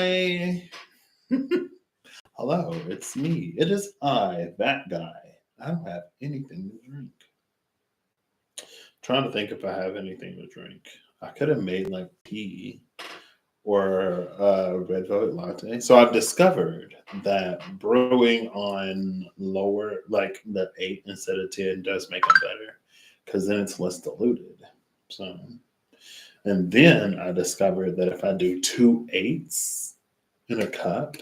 Hi. Hello, it's me. It is I, that guy. I don't have anything to drink. Trying to think if I have anything to drink. I could have made like tea or a red velvet latte. So I've discovered that brewing on lower, like the 8 instead of 10, does make them better because then it's less diluted. So, and then I discovered that if I do 2 8s in a cup,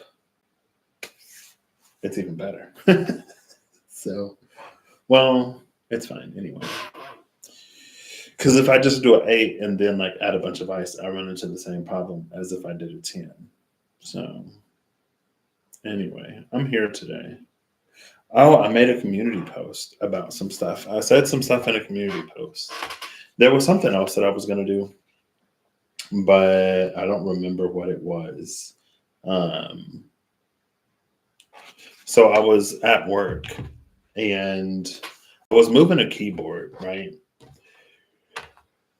it's even better. So, well, it's fine anyway. Because if I just do an 8 and then like add a bunch of ice, I run into the same problem as if I did a 10. So, anyway, I'm here today. Oh, I made a community post about some stuff. I said some stuff in a community post. There was something else that I was going to do, but I don't remember what it was. Um, so I was at work and I was moving a keyboard, right?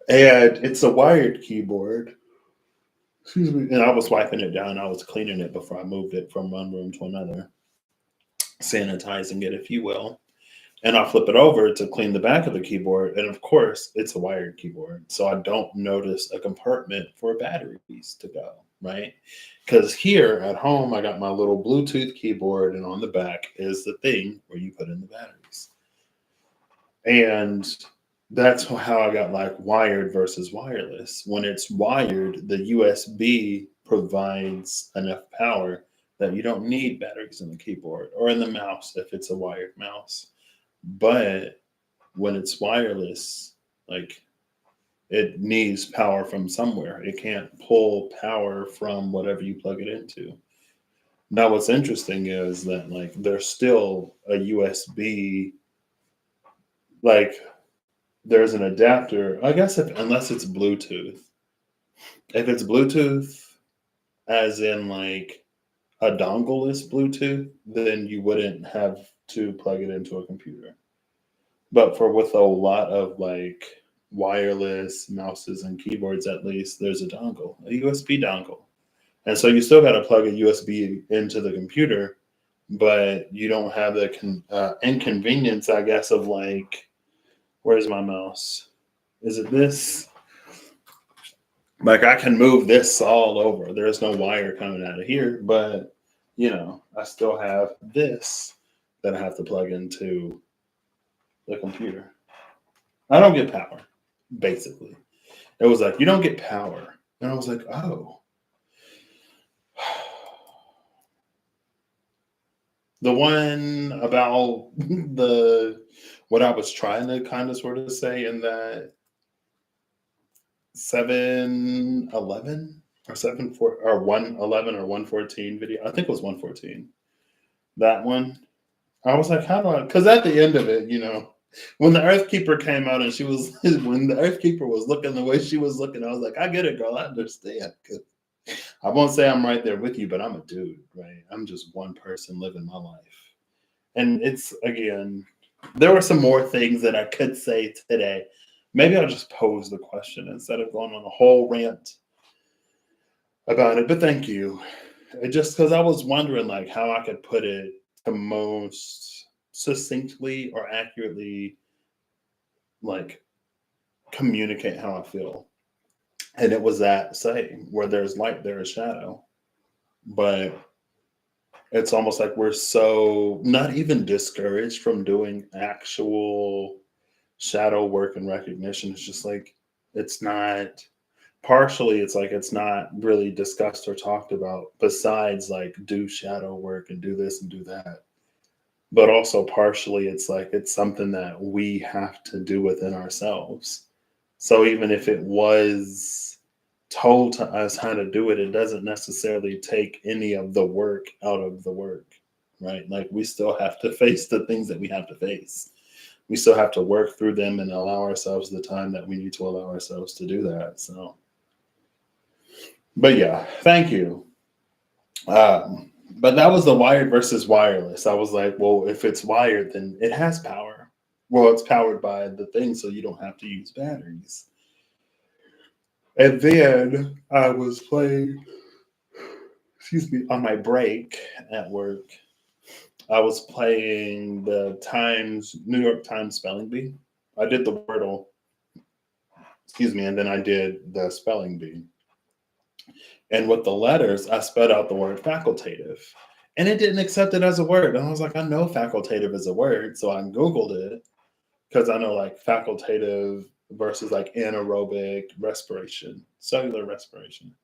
And it's a wired keyboard. Excuse me. And I was wiping it down. I was cleaning it before I moved it from one room to another, sanitizing it, if you will. And I flip it over to clean the back of the keyboard. And of course, it's a wired keyboard. So I don't notice a compartment for batteries to go, right? Because here at home, I got my little Bluetooth keyboard, and on the back is the thing where you put in the batteries. And that's how I got like wired versus wireless. When it's wired, the USB provides enough power that you don't need batteries in the keyboard or in the mouse if it's a wired mouse. But when it's wireless, like it needs power from somewhere. It can't pull power from whatever you plug it into. Now, what's interesting is that like there's still a USB, like there's an adapter. I guess if unless it's Bluetooth. If it's Bluetooth, as in like a dongle is Bluetooth, then you wouldn't have to plug it into a computer. But for with a lot of like wireless mouses and keyboards, at least there's a dongle, a USB dongle. And so you still got to plug a USB into the computer, but you don't have the inconvenience, I guess, of like, where's my mouse? Is it this? Like I can move this all over. There's no wire coming out of here, but I still have this that I have to plug into the computer. I don't get power, basically. It was like, you don't get power. And I was like, oh. The one about the what I was trying to kind of sort of say in that 711 or 74 or 111 or 114 video. I think it was 114. That one. I was like, how do I? Because at the end of it, when the Earthkeeper came out and she was, when the Earthkeeper was looking the way she was looking, I was like, I get it, girl. I understand. Because I won't say I'm right there with you, but I'm a dude, right? I'm just one person living my life. And it's, again, there were some more things that I could say today. Maybe I'll just pose the question instead of going on a whole rant about it. But thank you. Just because I was wondering, like, how I could put it to most succinctly or accurately, like, communicate how I feel. And it was that saying, where there's light, there is shadow. But it's almost like we're so not even discouraged from doing actual shadow work and recognition. It's just like, it's not, partially, it's like it's not really discussed or talked about besides like do shadow work and do this and do that. But also partially, it's like it's something that we have to do within ourselves. So even if it was told to us how to do it, it doesn't necessarily take any of the work out of the work, right? Like we still have to face the things that we have to face. We still have to work through them and allow ourselves the time that we need to allow ourselves to do that. So, but yeah, thank you. But that was the wired versus wireless. I was like, well, if it's wired, then it has power. Well, it's powered by the thing, so you don't have to use batteries. And then I was playing, on my break at work, I was playing the New York Times spelling bee. I did the Wordle, and then I did the spelling bee. And with the letters, I spelled out the word facultative. And it didn't accept it as a word. And I was like, I know facultative is a word. So I Googled it because I know like facultative versus like anaerobic respiration, cellular respiration.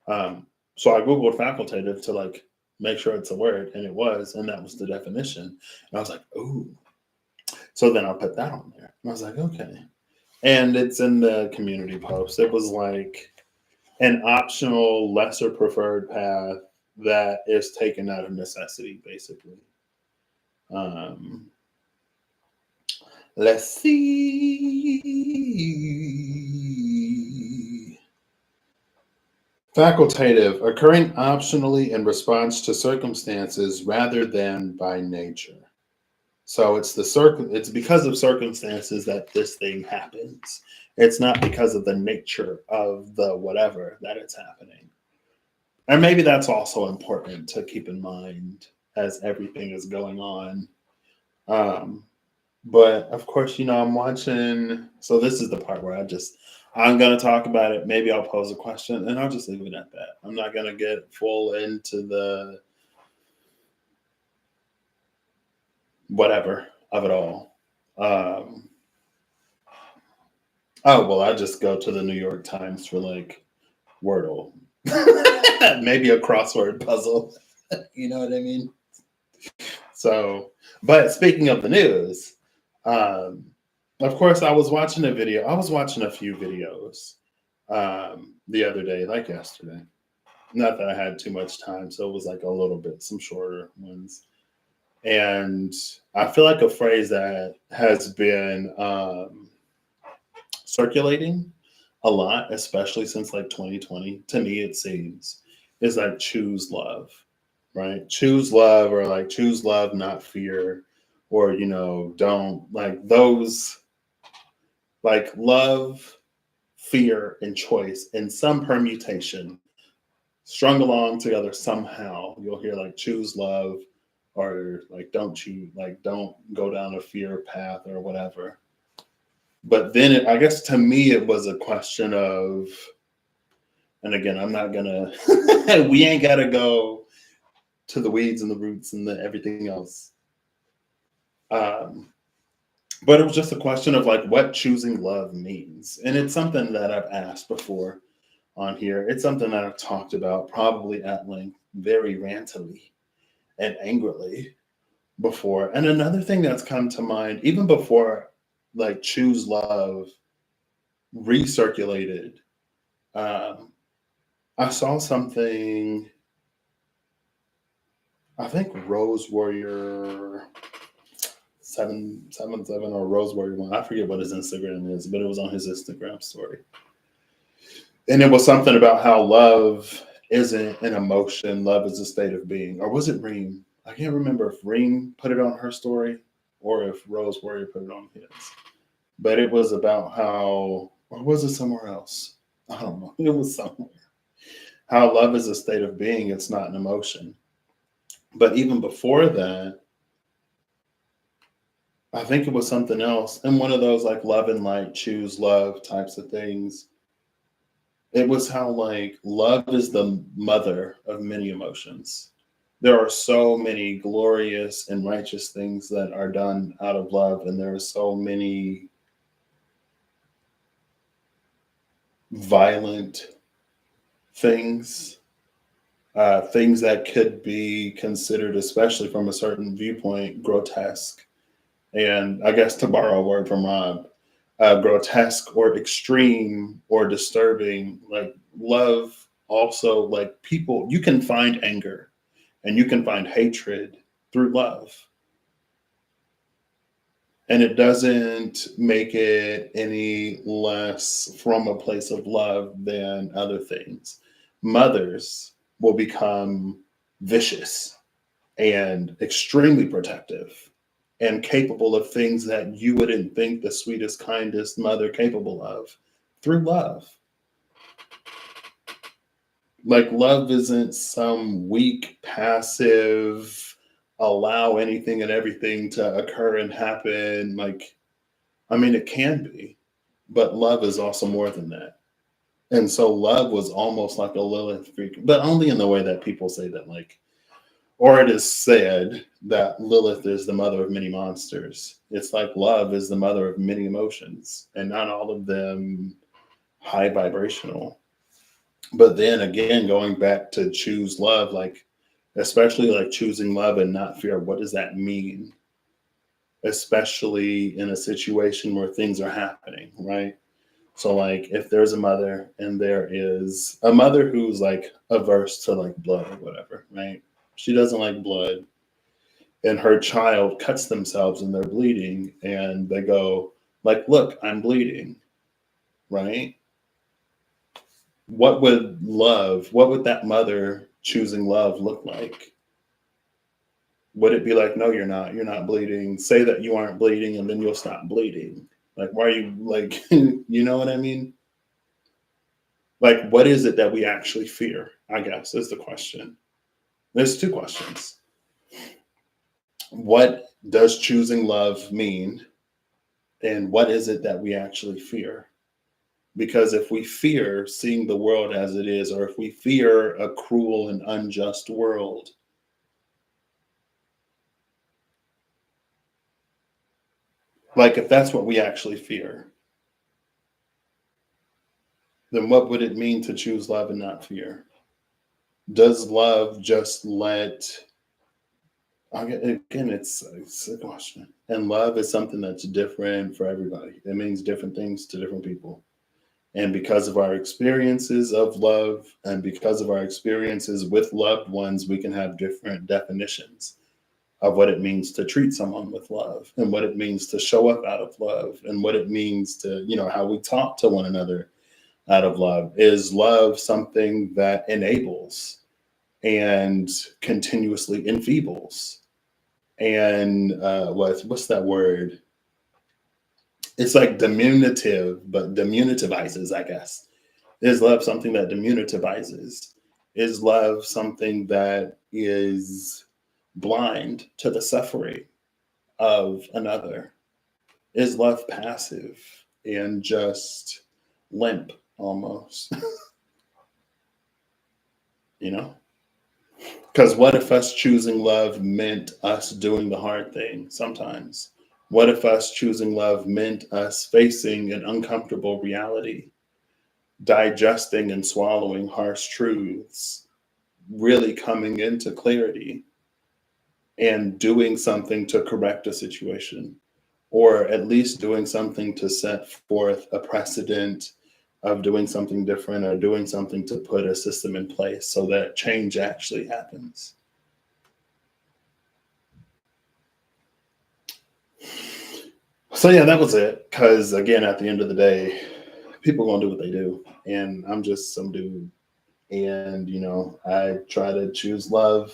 So I Googled facultative to like make sure it's a word, and it was, and that was the definition. And I was like, ooh. So then I put that on there. And I was like, okay. And it's in the community post. It was like an optional, lesser preferred path that is taken out of necessity, basically. Let's see. Facultative, occurring optionally in response to circumstances rather than by nature. So it's it's because of circumstances that this thing happens. It's not because of the nature of the whatever that it's happening. And maybe that's also important to keep in mind as everything is going on. But of course, I'm watching. So this is the part where I'm going to talk about it. Maybe I'll pose a question and I'll just leave it at that. I'm not going to get full into the whatever of it all. Oh, well, I just go to the New York Times for like Wordle, maybe a crossword puzzle. You know what I mean? So, but speaking of the news, of course, I was watching a video. I was watching a few videos the other day, like yesterday. Not that I had too much time, so it was like a little bit, some shorter ones. And I feel like a phrase that has been circulating a lot, especially since like 2020, to me it seems, is like choose love, right? Choose love, or like choose love, not fear, or, don't like those, like love, fear, and choice in some permutation strung along together somehow. You'll hear like choose love, or like don't go down a fear path or whatever. But then I guess to me it was a question of, and again, I'm not gonna we ain't gotta go to the weeds and the roots and the everything else. But it was just a question of like what choosing love means. And it's something that I've asked before on here. It's something that I've talked about probably at length, very rantily and angrily before. And another thing that's come to mind, even before like choose love recirculated, I saw something, I think Rose Warrior 777 or Rose Warrior 1. I forget what his Instagram is, but it was on his Instagram story. And it was something about how love isn't an emotion, love is a state of being. Or was it Reem? I can't remember if Reem put it on her story or if Rose Warrior put it on his. But it was about how, or was it somewhere else? I don't know. It was somewhere. How love is a state of being, it's not an emotion. But even before that, I think it was something else. And one of those like love and light, choose love types of things. It was how like love is the mother of many emotions. There are so many glorious and righteous things that are done out of love. And there are so many violent things, things that could be considered, especially from a certain viewpoint, grotesque. And I guess to borrow a word from Rob, grotesque or extreme or disturbing. Like love also, like people, you can find anger and you can find hatred through love. And it doesn't make it any less from a place of love than other things. Mothers will become vicious and extremely protective and capable of things that you wouldn't think the sweetest, kindest mother capable of through love. Like love isn't some weak, passive, allow anything and everything to occur and happen. Like, I mean, it can be, but love is also more than that. And so love was almost like a Lilith freak, but only in the way that people say that, like, or it is said that Lilith is the mother of many monsters. It's like love is the mother of many emotions, and not all of them high vibrational. But then again, going back to choose love, like, especially like choosing love and not fear, what does that mean? Especially in a situation where things are happening, right? So, like, if there's a mother and there is a mother who's like averse to like blood or whatever, right? She doesn't like blood, and her child cuts themselves and they're bleeding, and they go, like, look, I'm bleeding, right? What would that mother choosing love look like? Would it be like, no, you're not bleeding, say that you aren't bleeding and then you'll stop bleeding? Like, why are you like, you know what I mean? Like, what is it that we actually fear, I guess, is the question. There's two questions. What does choosing love mean? And what is it that we actually fear? Because if we fear seeing the world as it is, or if we fear a cruel and unjust world, like if that's what we actually fear, then what would it mean to choose love and not fear? Does love just let, again, it's a question. And love is something that's different for everybody. It means different things to different people. And because of our experiences of love and because of our experiences with loved ones, we can have different definitions of what it means to treat someone with love and what it means to show up out of love and what it means to, how we talk to one another out of love. Is love something that enables and continuously enfeebles? And what's that word? It's like diminutive, but diminutivizes, I guess. Is love something that diminutivizes? Is love something that is blind to the suffering of another? Is love passive and just limp almost? you know? Because what if us choosing love meant us doing the hard thing sometimes? What if us choosing love meant us facing an uncomfortable reality, digesting and swallowing harsh truths, really coming into clarity and doing something to correct a situation, or at least doing something to set forth a precedent of doing something different or doing something to put a system in place so that change actually happens? So yeah, that was it. Because again, at the end of the day, people are gonna do what they do, and I'm just some dude. And I try to choose love,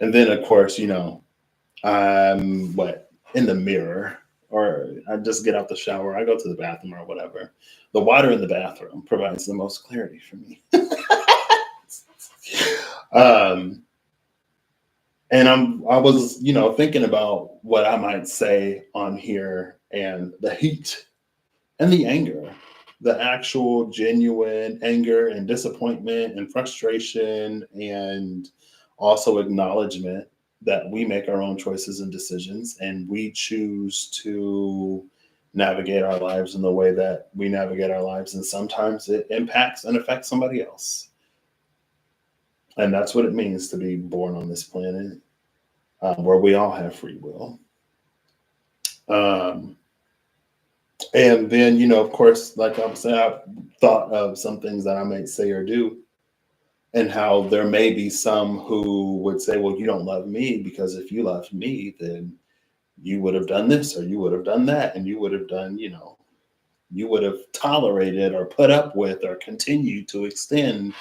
and then of course, I'm what in the mirror, or I just get out the shower, I go to the bathroom or whatever. The water in the bathroom provides the most clarity for me. um, and I was, thinking about what I might say on here and the heat and the anger, the actual genuine anger and disappointment and frustration, and also acknowledgement that we make our own choices and decisions and we choose to navigate our lives in the way that we navigate our lives. And sometimes it impacts and affects somebody else. And that's what it means to be born on this planet, where we all have free will. Um, And then, of course, like I was saying, I've thought of some things that I might say or do, and how there may be some who would say, well, you don't love me because if you loved me, then you would have done this or you would have done that. And you would have done, you would have tolerated or put up with or continued to extend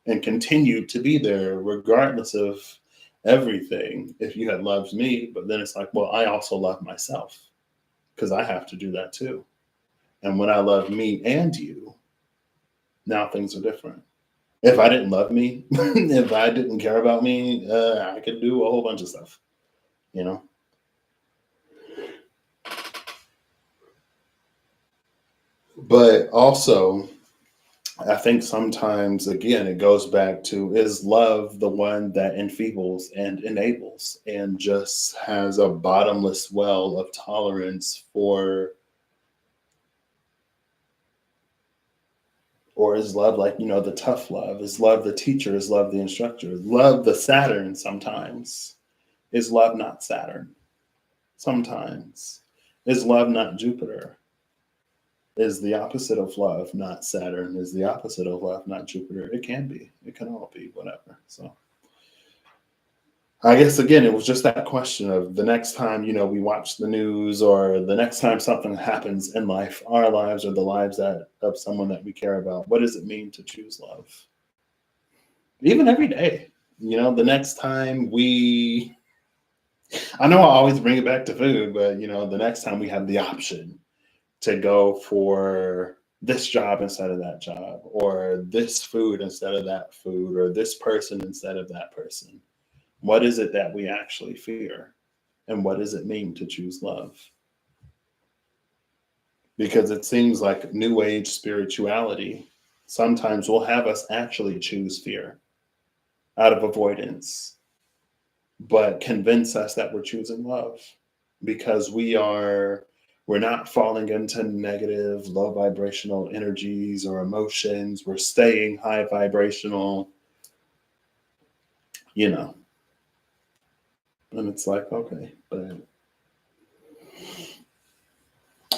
and continued to be there regardless of everything if you had loved me. But then it's like, well, I also love myself because I have to do that too. And when I love me and you, now things are different. If I didn't love me, if I didn't care about me, I could do a whole bunch of stuff, you know? But also, I think sometimes, again, it goes back to, is love the one that enfeebles and enables and just has a bottomless well of tolerance for, or is love like, the tough love? Is love the teacher? Is love the instructor? Is love the Saturn sometimes? Is love not Saturn sometimes? Is love not Jupiter? Is the opposite of love not Saturn? Is the opposite of love not Jupiter? It can be. It can all be, whatever. So I guess again, it was just that question of the next time, we watch the news, or the next time something happens in life, our lives or the lives that of someone that we care about, what does it mean to choose love? Even every day. The next time I know I always bring it back to food, but the next time we have the option to go for this job instead of that job, or this food instead of that food, or this person instead of that person, what is it that we actually fear? And what does it mean to choose love? Because it seems like new age spirituality sometimes will have us actually choose fear out of avoidance, but convince us that we're choosing love because we're not falling into negative low vibrational energies or emotions. We're staying high vibrational, you know and it's like, okay, but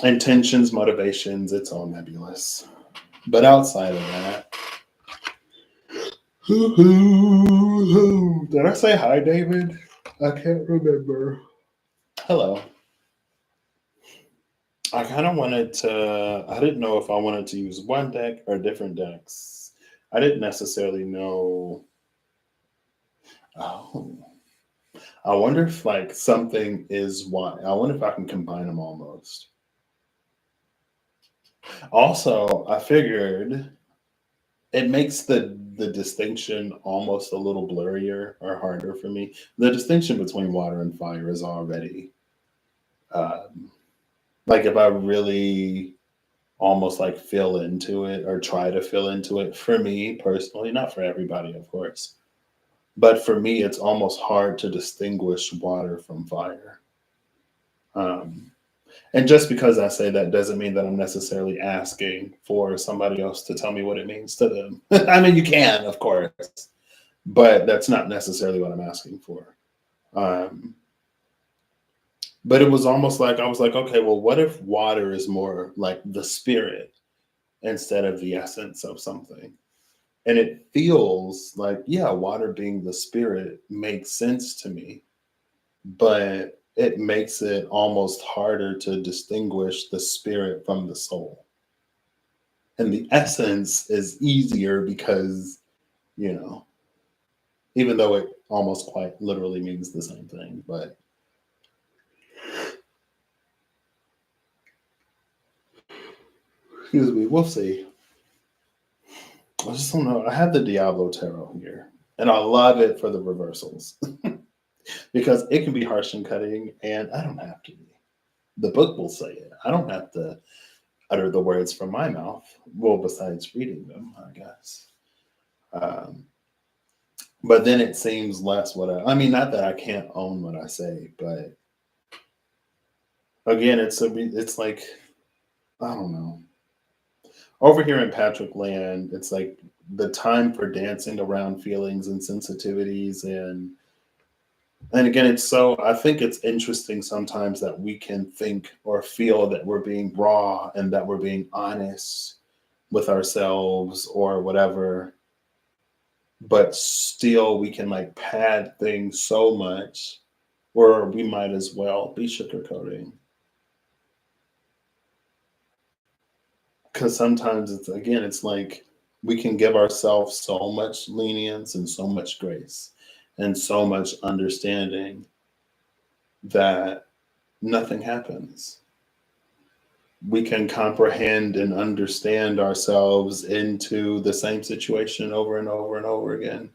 intentions, motivations, it's all nebulous. But outside of that, did I say hi, David? I can't remember. Hello. I kind of wanted to, I didn't know if I wanted to use one deck or different decks. I didn't necessarily know. Oh, I wonder if like something is one. I wonder if I can combine them almost. Also, I figured it makes the distinction almost a little blurrier or harder for me. The distinction between water and fire is already um, like if I really almost like feel into it or try to feel into it, for me personally, not for everybody, of course, but for me, it's almost hard to distinguish water from fire. Um, and just because I say that doesn't mean that I'm necessarily asking for somebody else to tell me what it means to them. I mean, you can, of course, but that's not necessarily what I'm asking for. Um, but it was almost like I was like, okay, well, what if water is more like the spirit instead of the essence of something? And it feels like, yeah, water being the spirit makes sense to me, but it makes it almost harder to distinguish the spirit from the soul. And the essence is easier because, you know, even though it almost quite literally means the same thing, but excuse me, we'll see. I just don't know. I have the Diablo Tarot here, and I love it for the reversals because it can be harsh and cutting, and I don't have to be. The book will say it. I don't have to utter the words from my mouth. Well, besides reading them, I guess. Um, but then it seems less what I mean, not that I can't own what I say, but again, it's like, I don't know. Over here in Patrick Land, it's like the time for dancing around feelings and sensitivities, and again, it's so I think it's interesting sometimes that we can think or feel that we're being raw and that we're being honest with ourselves or whatever, but still we can like pad things so much, or we might as well be sugarcoating. Because sometimes it's again, it's like we can give ourselves so much lenience and so much grace and so much understanding that nothing happens. we can comprehend and understand ourselves into the same situation over and over and over again.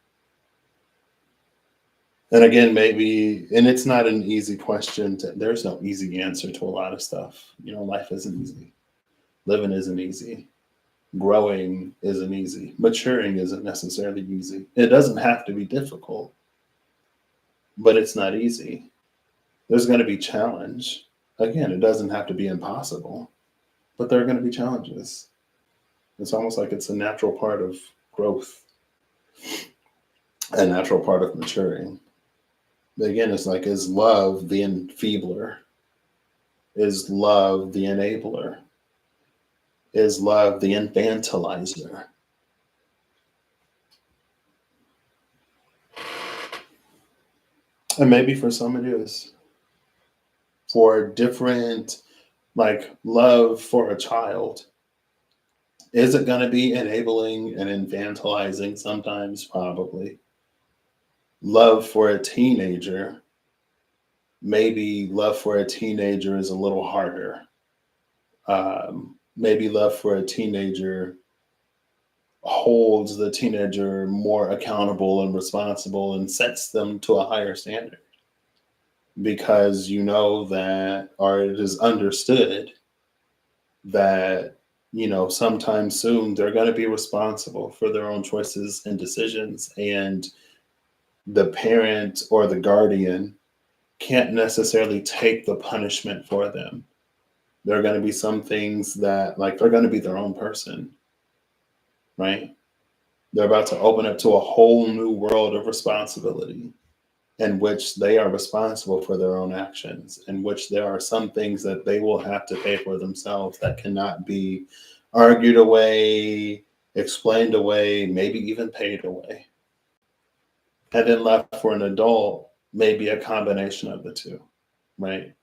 And again, maybe, and it's not an easy question there's no easy answer to a lot of stuff. Life isn't easy. Living isn't easy. Growing isn't easy. Maturing isn't necessarily easy. It doesn't have to be difficult, but it's not easy. There's going to be challenge. Again, it doesn't have to be impossible, but there are going to be challenges. It's almost like it's a natural part of growth, a natural part of maturing. But again, it's like, is love the enfeebler? Is love the enabler? Is love the infantilizer? And maybe for some it is. For different, like love for a child, is it going to be enabling and infantilizing sometimes? Probably. Love for a teenager, maybe love for a teenager is a little harder. Maybe love for a teenager holds the teenager more accountable and responsible and sets them to a higher standard, because that, or it is understood that sometime soon they're going to be responsible for their own choices and decisions, and the parent or the guardian can't necessarily take the punishment for them. There are going to be some things that, like, they're going to be their own person, right? They're about to open up to a whole new world of responsibility, in which they are responsible for their own actions, in which there are some things that they will have to pay for themselves that cannot be argued away, explained away, maybe even paid away. And then left for an adult, maybe a combination of the two, right?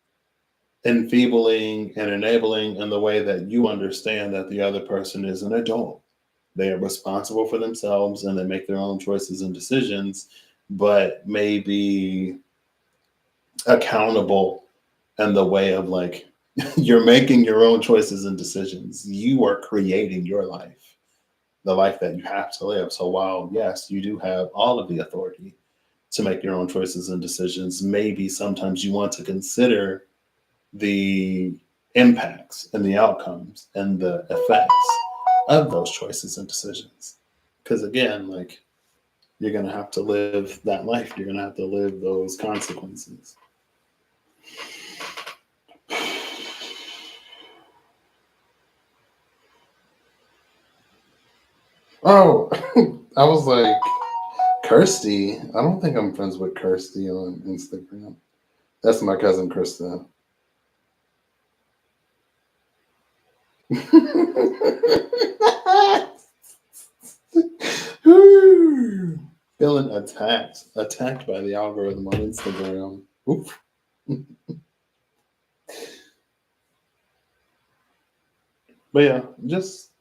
Enfeebling and enabling in the way that you understand that the other person is an adult. They are responsible for themselves and they make their own choices and decisions, but maybe accountable in the way of, like, you're making your own choices and decisions. You are creating your life, the life that you have to live. So while, yes, you do have all of the authority to make your own choices and decisions, maybe sometimes you want to consider the impacts and the outcomes and the effects of those choices and decisions. Because again, like, you're going to have to live that life. You're going to have to live those consequences. Oh, I was like, Kirsty. I don't think I'm friends with Kirsty on Instagram. That's my cousin Krista. Feeling attacked by the algorithm on Instagram. Oof. But yeah, just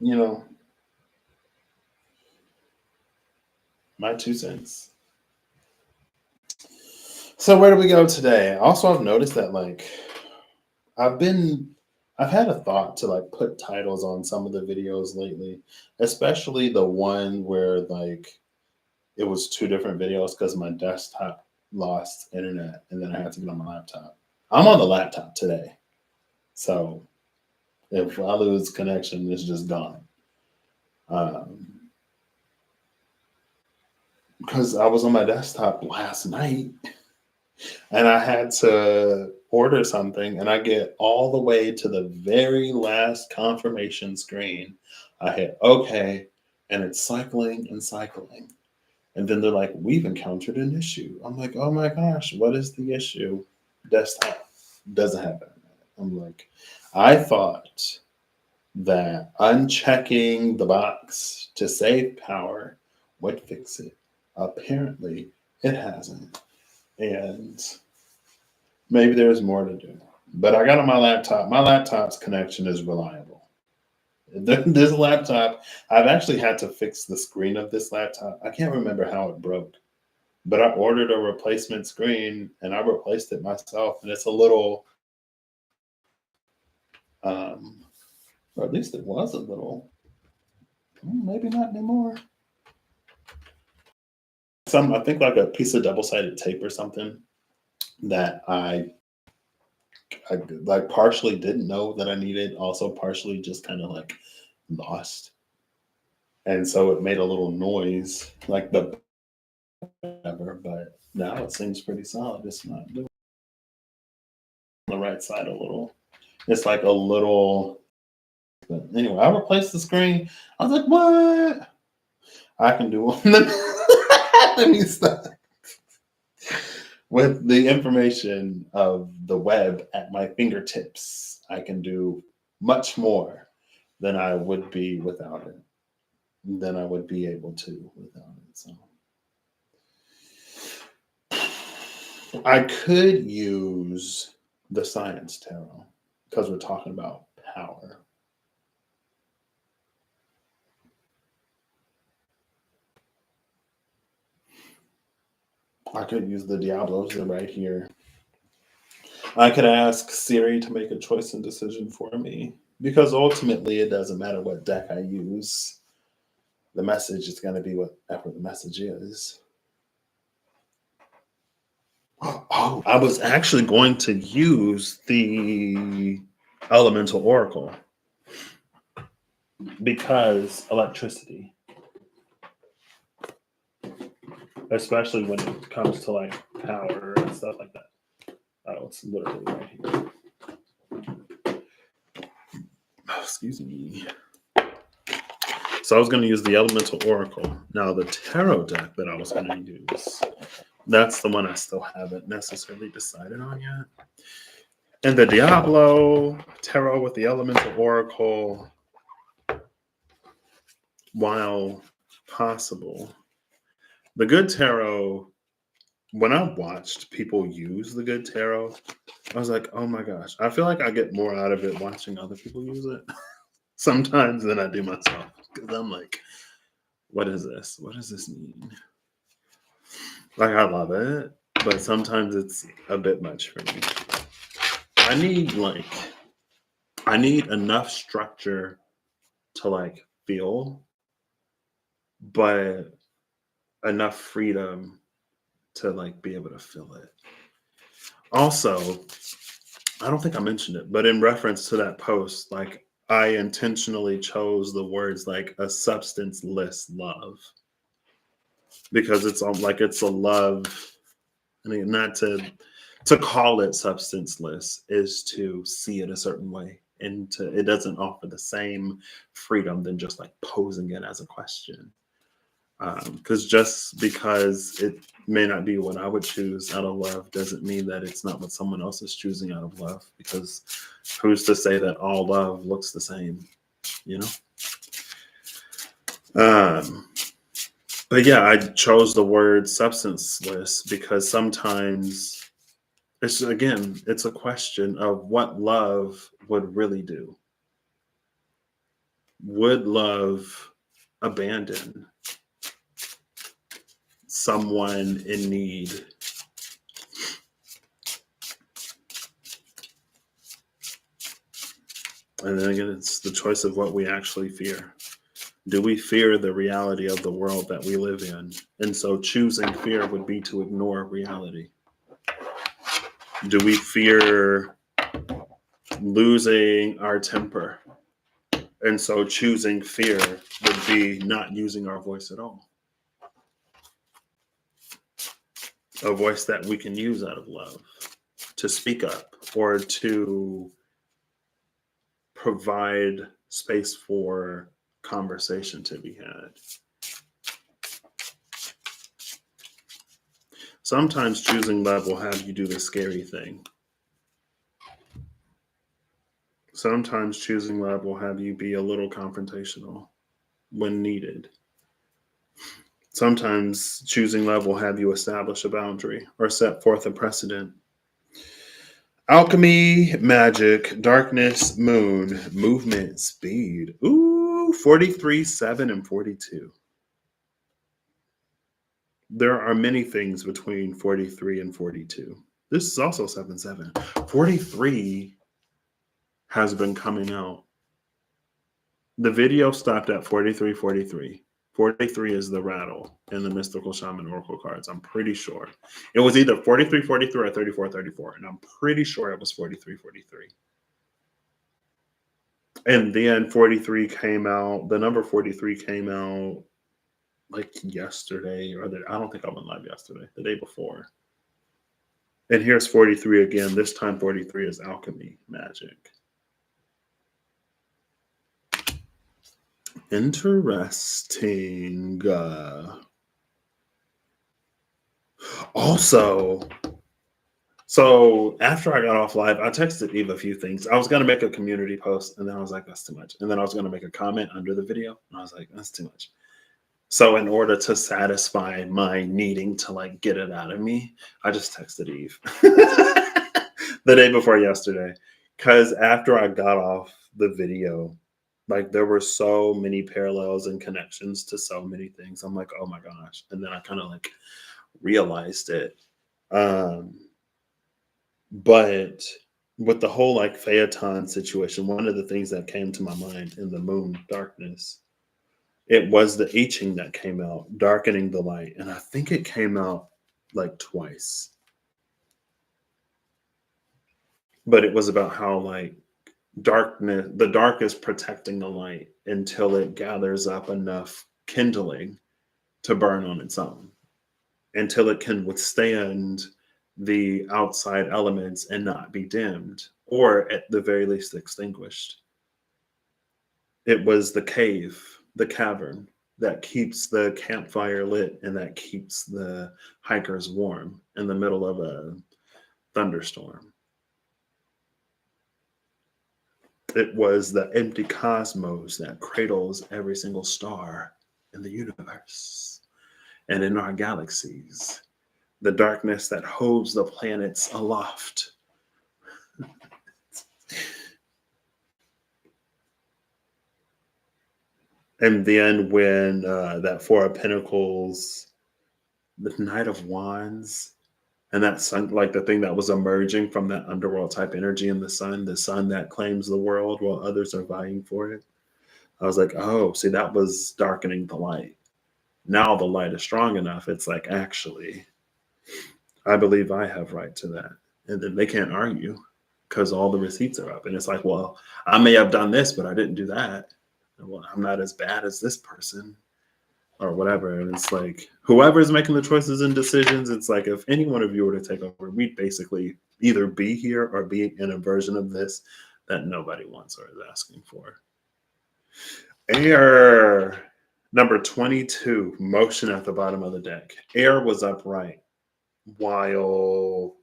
my 2 cents. So where do we go today? Also, I've noticed that, like, I've had a thought to, like, put titles on some of the videos lately, especially the one where, like, it was two different videos because my desktop lost internet and then I had to get on my laptop. I'm on the laptop today. So if I lose connection, it's just gone. Because I was on my desktop last night and I had to order something, and I get all the way to the very last confirmation screen. I hit OK, and it's cycling and cycling. And then they're like, we've encountered an issue. I'm like, oh my gosh, what is the issue? Desktop doesn't have internet. I'm like, I thought that unchecking the box to save power would fix it. Apparently, it hasn't. And maybe there's more to do. But I got on my laptop. My laptop's connection is reliable. This laptop, I've actually had to fix the screen of this laptop. I can't remember how it broke, but I ordered a replacement screen and I replaced it myself. And it's a little Or at least it was a little. Maybe not anymore. I think like a piece of double-sided tape or something that I like partially didn't know that I needed, also partially just kind of like lost. And so it made a little noise, like the whatever, but now it seems pretty solid. It's not doing the right side a little. It's like a little, but anyway, I replaced the screen. I was like, what? I can do let me stop. With the information of the web at my fingertips, I can do much more than I would be without it, than I would be able to without it. So I could use the science tarot because we're talking about power. I could use the Diablos. They're right here. I could ask Siri to make a choice and decision for me because ultimately it doesn't matter what deck I use. The message is going to be whatever the message is. Oh, I was actually going to use the Elemental Oracle because electricity, especially when it comes to like power and stuff like that. Oh, it's literally right here. Oh, excuse me. So I was going to use the Elemental Oracle. Now the tarot deck that I was going to use, that's the one I still haven't necessarily decided on yet. And the Diablo tarot with the Elemental Oracle, while possible, the good tarot, when I watched people use the good tarot, I was like, oh my gosh, I feel like I get more out of it watching other people use it sometimes than I do myself. Because I'm like, what is this? What does this mean? Like, I love it, but sometimes it's a bit much for me. I need enough structure to like feel, but enough freedom to like be able to feel it. Also, I don't think I mentioned it, but in reference to that post, like I intentionally chose the words like a substance-less love because it's like it's a love. I mean, not to call it substanceless is to see it a certain way, and it doesn't offer the same freedom than just like posing it as a question. Because just because it may not be what I would choose out of love doesn't mean that it's not what someone else is choosing out of love. Because who's to say that all love looks the same, you know? But yeah, I chose the word substanceless because sometimes it's a question of what love would really do. Would love abandon someone in need? And then again, it's the choice of what we actually fear. Do we fear the reality of the world that we live in? And so choosing fear would be to ignore reality. Do we fear losing our temper? And so choosing fear would be not using our voice at all. A voice that we can use out of love to speak up or to provide space for conversation to be had. Sometimes choosing love will have you do the scary thing. Sometimes choosing love will have you be a little confrontational when needed. Sometimes choosing love will have you establish a boundary or set forth a precedent. Alchemy, magic, darkness, moon, movement, speed. Ooh, 43, 7, and 42. There are many things between 43 and 42. This is also 7, 7. 43 has been coming out The video stopped at 4343. 43 is the rattle in the Mystical Shaman Oracle cards. I'm pretty sure. It was either 4343 or 3434. And I'm pretty sure it was 4343. And then 43 came out. The number 43 came out like yesterday, I don't think I went live yesterday, the day before. And here's 43 again. This time 43 is alchemy, magic. Interesting. Also, so after I got off live, I texted Eve a few things. I was going to make a community post, and then I was like, that's too much. And then I was going to make a comment under the video, and I was like, that's too much. So in order to satisfy my needing to like get it out of me, I just texted Eve the day before yesterday. Because after I got off the video, like there were so many parallels and connections to so many things. I'm like, oh my gosh. And then I kind of like realized it. But with the whole like Phaeton situation, one of the things that came to my mind in the moon darkness, it was the I Ching that came out, darkening the light. And I think it came out like twice. But it was about how like the dark is protecting the light until it gathers up enough kindling to burn on its own, until it can withstand the outside elements and not be dimmed, or at the very least extinguished. It was the cave, the cavern, that keeps the campfire lit and that keeps the hikers warm in the middle of a thunderstorm. It was the empty cosmos that cradles every single star in the universe and in our galaxies. The darkness that holds the planets aloft. And then when that Four of Pentacles, the Knight of Wands, and that sun, like the thing that was emerging from that underworld type energy in the sun that claims the world while others are vying for it. I was like, oh, see, that was darkening the light. Now the light is strong enough. It's like, actually, I believe I have right to that. And then they can't argue because all the receipts are up. And it's like, well, I may have done this, but I didn't do that. Well, I'm not as bad as this person or whatever. And it's like, whoever's making the choices and decisions, it's like, if any one of you were to take over, we'd basically either be here or be in a version of this that nobody wants or is asking for. Air, number 22, motion at the bottom of the deck. Air was upright while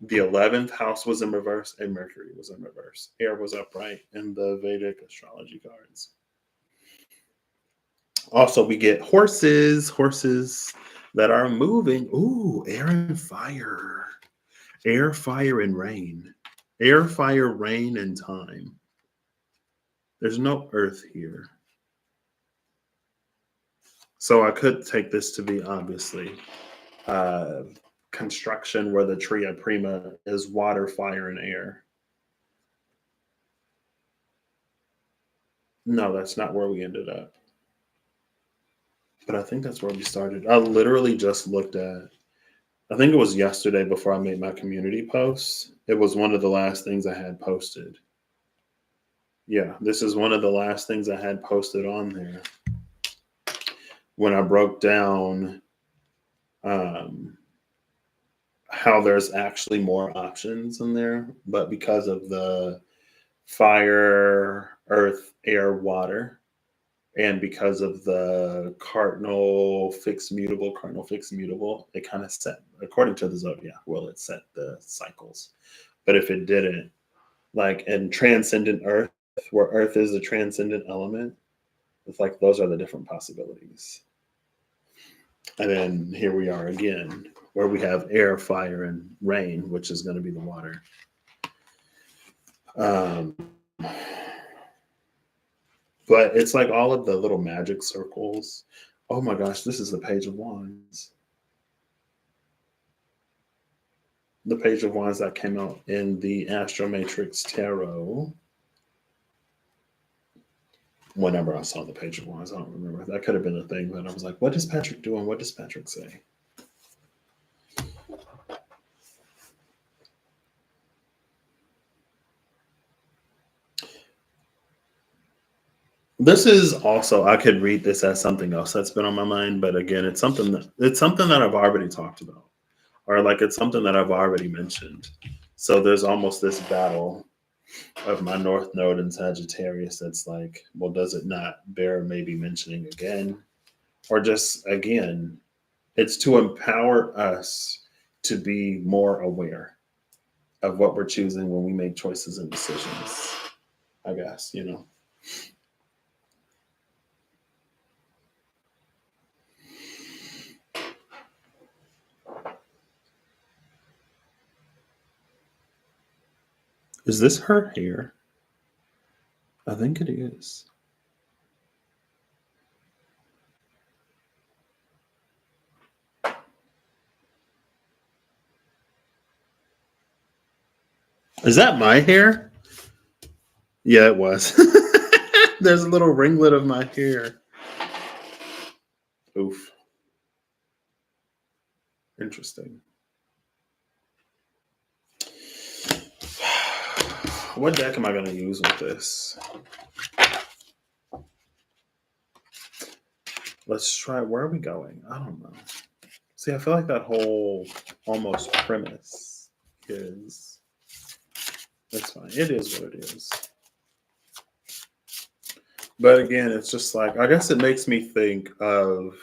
the 11th house was in reverse and Mercury was in reverse. Air was upright in the Vedic astrology cards. Also, we get horses that are moving. Ooh, air and fire. Air, fire, and rain. Air, fire, rain, and time. There's no earth here. So I could take this to be obviously construction where the tria prima is water, fire, and air. No, that's not where we ended up. But I think that's where we started. I literally just looked at, I think it was yesterday before I made my community posts. It was one of the last things I had posted. Yeah, this is one of the last things I had posted on there. When I broke down how there's actually more options in there, but because of the fire, earth, air, water, and because of the cardinal fixed mutable, it kind of set, according to the zodiac, well, it set the cycles. But if it didn't, like in transcendent earth, where earth is the transcendent element, it's like those are the different possibilities. And then here we are again, where we have air, fire, and rain, which is going to be the water. But it's like all of the little magic circles. Oh my gosh, this is the Page of Wands. The Page of Wands that came out in the Astro Matrix Tarot. whenever I saw the page once. I don't remember. That could have been a thing, but I was like, what is Patrick doing? What does Patrick say? This is also, I could read this as something else that's been on my mind, but again, it's something that I've already talked about, or like it's something that I've already mentioned. So there's almost this battle of my North Node in Sagittarius that's like, well, does it not bear maybe mentioning again? Or just again, it's to empower us to be more aware of what we're choosing when we make choices and decisions, I guess, you know. Is this her hair? I think it is. Is that my hair? Yeah, it was. There's a little ringlet of my hair. Oof. Interesting. What deck am I going to use with this? Let's try. Where are we going? I don't know. See, I feel like that whole almost premise is. That's fine. It is what it is. But again, it's just like, I guess it makes me think of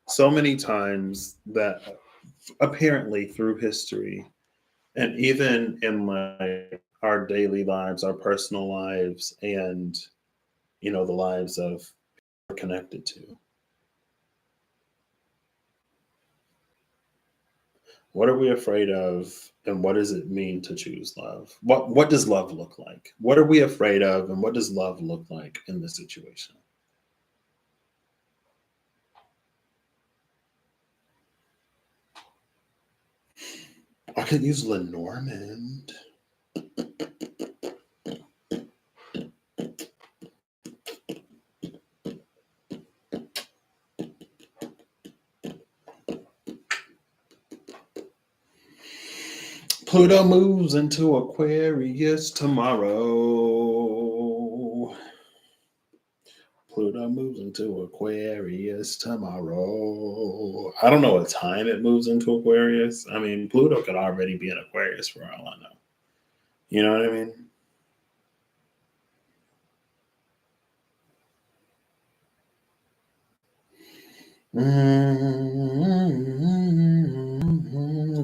so many times that apparently through history, and even in like our daily lives, our personal lives, and the lives of we're connected to. What are we afraid of, and what does it mean to choose love? What does love look like? What are we afraid of, and what does love look like in this situation? I could use Lenormand. Pluto moves into Aquarius tomorrow. Pluto moves into Aquarius tomorrow. I don't know what time it moves into Aquarius. I mean, Pluto could already be in Aquarius for all I know. You know what I mean?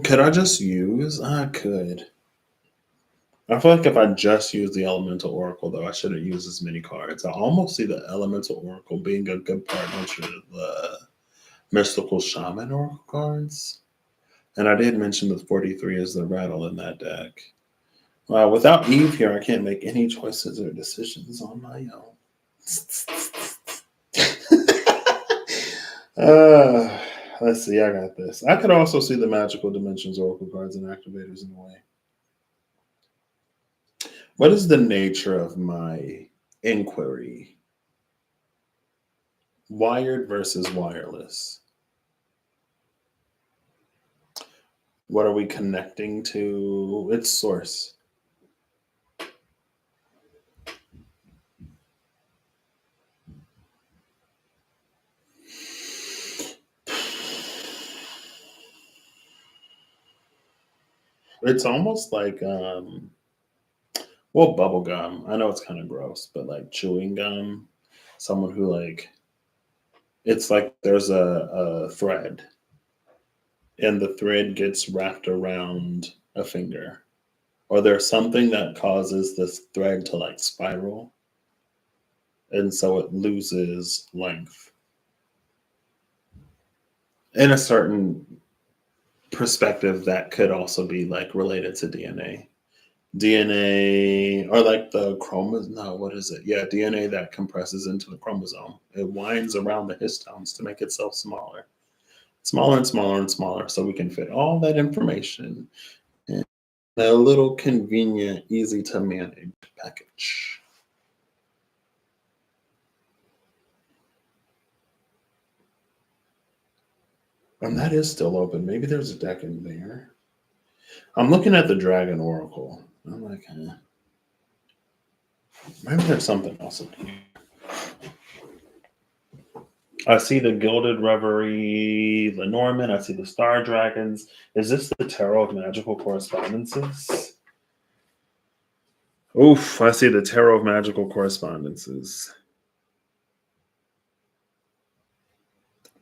Could I just use? I could. I feel like if I just use the Elemental Oracle, though, I shouldn't use as many cards. I almost see the Elemental Oracle being a good partner to the Mystical Shaman Oracle cards. And I did mention the 43 is the rattle in that deck. Without Eve here, I can't make any choices or decisions on my own. Let's see, I got this. I could also see the Magical Dimensions Oracle cards and activators in a way. What is the nature of my inquiry? Wired versus wireless. What are we connecting to? Its source. It's almost like bubble gum. I know it's kind of gross, but like chewing gum. Someone who like it's like there's a thread, and the thread gets wrapped around a finger, or there's something that causes this thread to like spiral, and so it loses length. In a certain perspective, that could also be like related to DNA. DNA, or like the chromosome. No, what is it? Yeah, DNA that compresses into the chromosome. It winds around the histones to make itself smaller, smaller and smaller and smaller, so we can fit all that information in a little convenient, easy to manage package. And that is still open. Maybe there's a deck in there. I'm looking at the Dragon Oracle. I'm like, maybe there's something else in here. I see the Gilded Reverie, Lenormand. I see the Star Dragons. Is this the Tarot of Magical Correspondences? Oof, I see the Tarot of Magical Correspondences.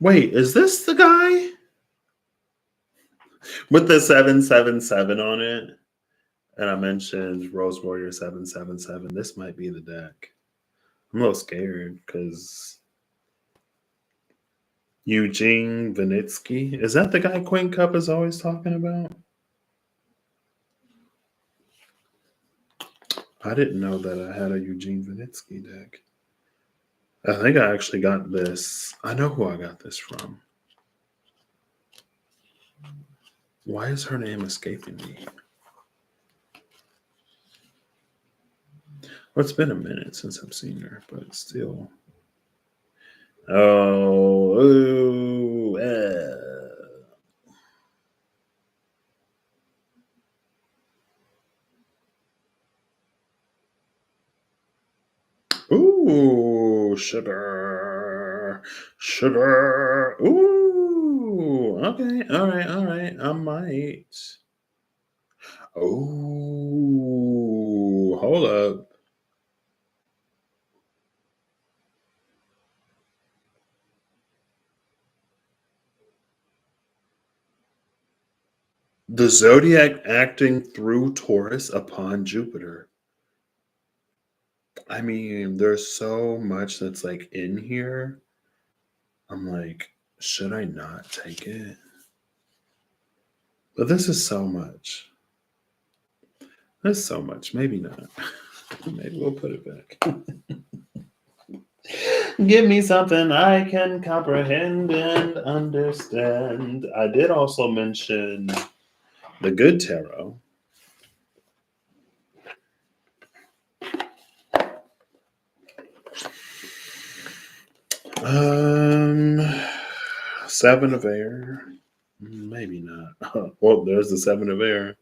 Wait, is this the guy? With the 777 on it? And I mentioned Rose Warrior 777. This might be the deck. I'm a little scared because Eugene Vinitsky. Is that the guy Queen Cup is always talking about? I didn't know that I had a Eugene Vinitsky deck. I think I actually got this. I know who I got this from. Why is her name escaping me? Well, it's been a minute since I've seen her, but still. Ooh, sugar. Ooh, okay, all right. I might. Oh, hold up. The zodiac acting through Taurus upon Jupiter. I mean, there's so much that's like in here. I'm like, should I not take it? But this is so much. There's so much. Maybe not. Maybe we'll put it back. Give me something I can comprehend and understand. I did also mention the good tarot. Seven of Air. Maybe not. Well, there's the Seven of Air.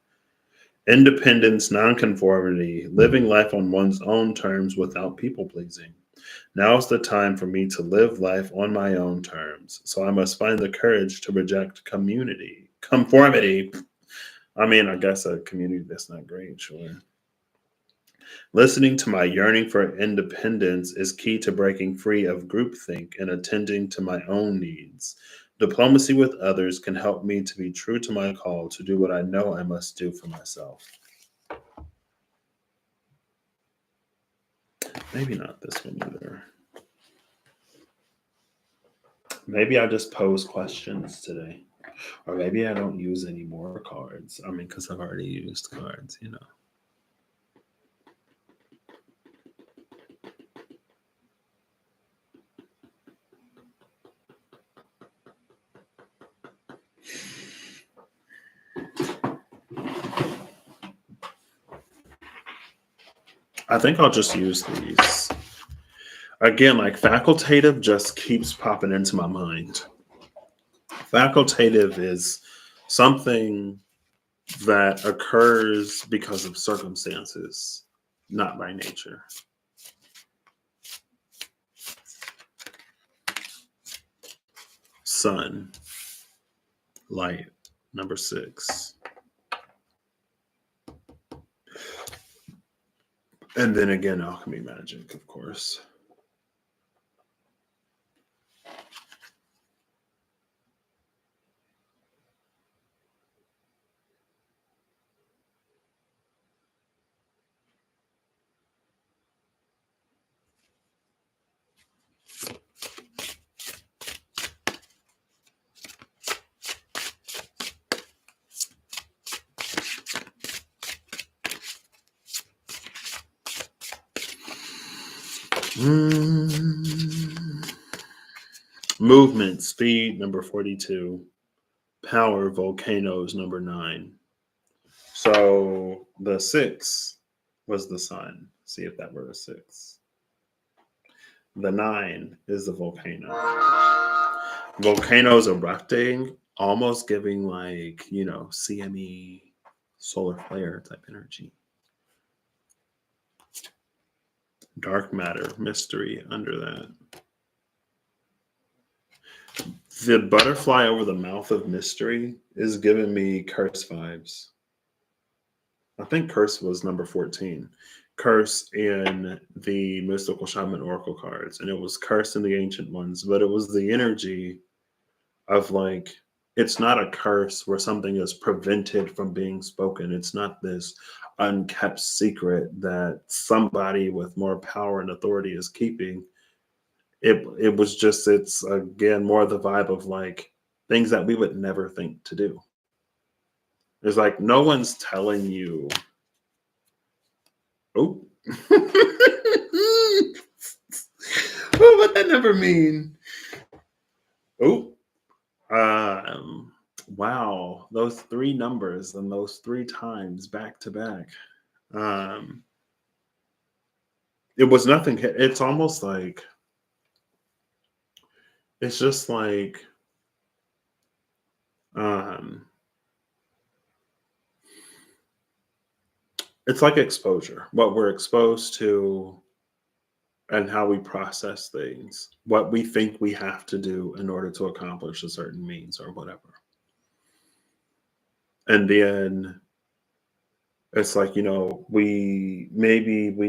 Independence, nonconformity, living life on one's own terms without people pleasing. Now is the time for me to live life on my own terms. So I must find the courage to reject conformity. I mean, I guess a community that's not great, sure. Listening to my yearning for independence is key to breaking free of groupthink and attending to my own needs. Diplomacy with others can help me to be true to my call to do what I know I must do for myself. Maybe not this one either. Maybe I just pose questions today. Or maybe I don't use any more cards. I mean, because I've already used cards, you know. I think I'll just use these. Again, like facultative just keeps popping into my mind. Facultative is something that occurs because of circumstances, not by nature. Sun, light, number 6. And then again, alchemy magic, of course. Movement, speed, number 42. Power, volcanoes, number 9. So the 6 was the sun. See if that were a 6. The 9 is the volcano. Volcanoes erupting almost giving like, CME solar flare type energy. Dark matter, mystery under that. The butterfly over the mouth of mystery is giving me curse vibes. I think curse was number 14. Curse in the mystical shaman oracle cards. And it was curse in the ancient ones, but it was the energy of like, it's not a curse where something is prevented from being spoken. It's not this unkept secret that somebody with more power and authority is keeping. It was just, it's again more the vibe of like things that we would never think to do. It's like no one's telling you, oh, what that never mean? Oh, wow, those three numbers and those three times back to back. It was nothing. It's almost like, it's just like, it's like exposure, what we're exposed to and how we process things, what we think we have to do in order to accomplish a certain means or whatever. And then it's like, we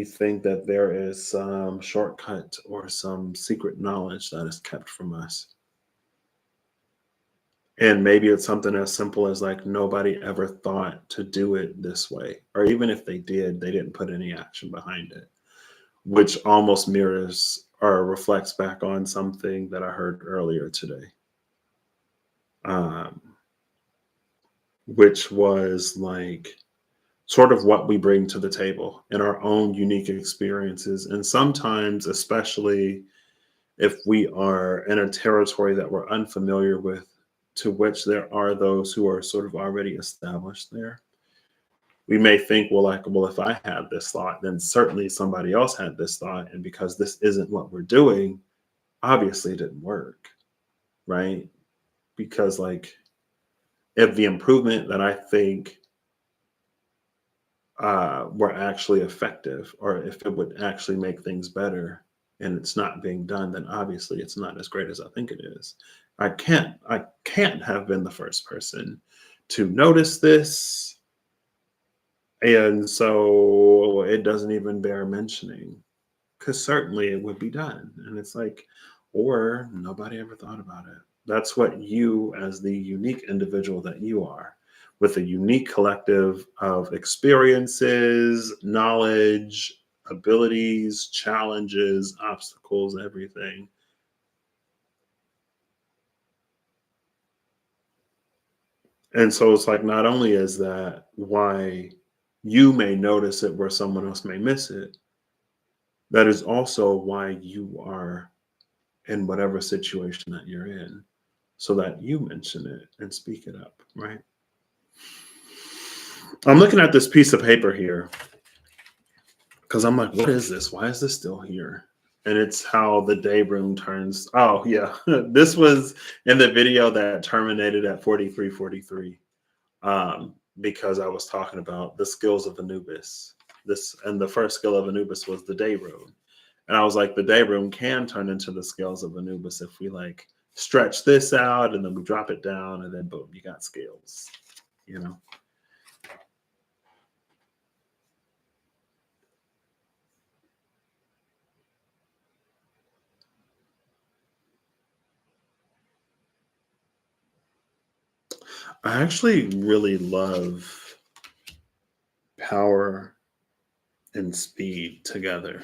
think that there is some shortcut or some secret knowledge that is kept from us. And maybe it's something as simple as like nobody ever thought to do it this way. Or even if they did, they didn't put any action behind it, which almost mirrors or reflects back on something that I heard earlier today. Which was like sort of what we bring to the table in our own unique experiences. And sometimes, especially if we are in a territory that we're unfamiliar with, to which there are those who are sort of already established there, we may think, well, if I had this thought, then certainly somebody else had this thought. And because this isn't what we're doing, obviously it didn't work, right? Because like, if the improvement that I think were actually effective, or if it would actually make things better and it's not being done, then obviously it's not as great as I think it is. I can't have been the first person to notice this. And so it doesn't even bear mentioning, because certainly it would be done. And it's like, or nobody ever thought about it. That's what you, as the unique individual that you are, with a unique collective of experiences, knowledge, abilities, challenges, obstacles, everything. And so it's like, not only is that why you may notice it where someone else may miss it, that is also why you are in whatever situation that you're in, so that you mention it and speak it up, right? I'm looking at this piece of paper here because I'm like, what is this? Why is this still here? And it's how the day room turns. Oh, yeah. This was in the video that terminated at 43:43, because I was talking about the skills of Anubis. And the first skill of Anubis was the day room. And I was like, the day room can turn into the scales of Anubis if we like stretch this out and then we drop it down and then boom, you got scales, you know? I actually really love power and speed together.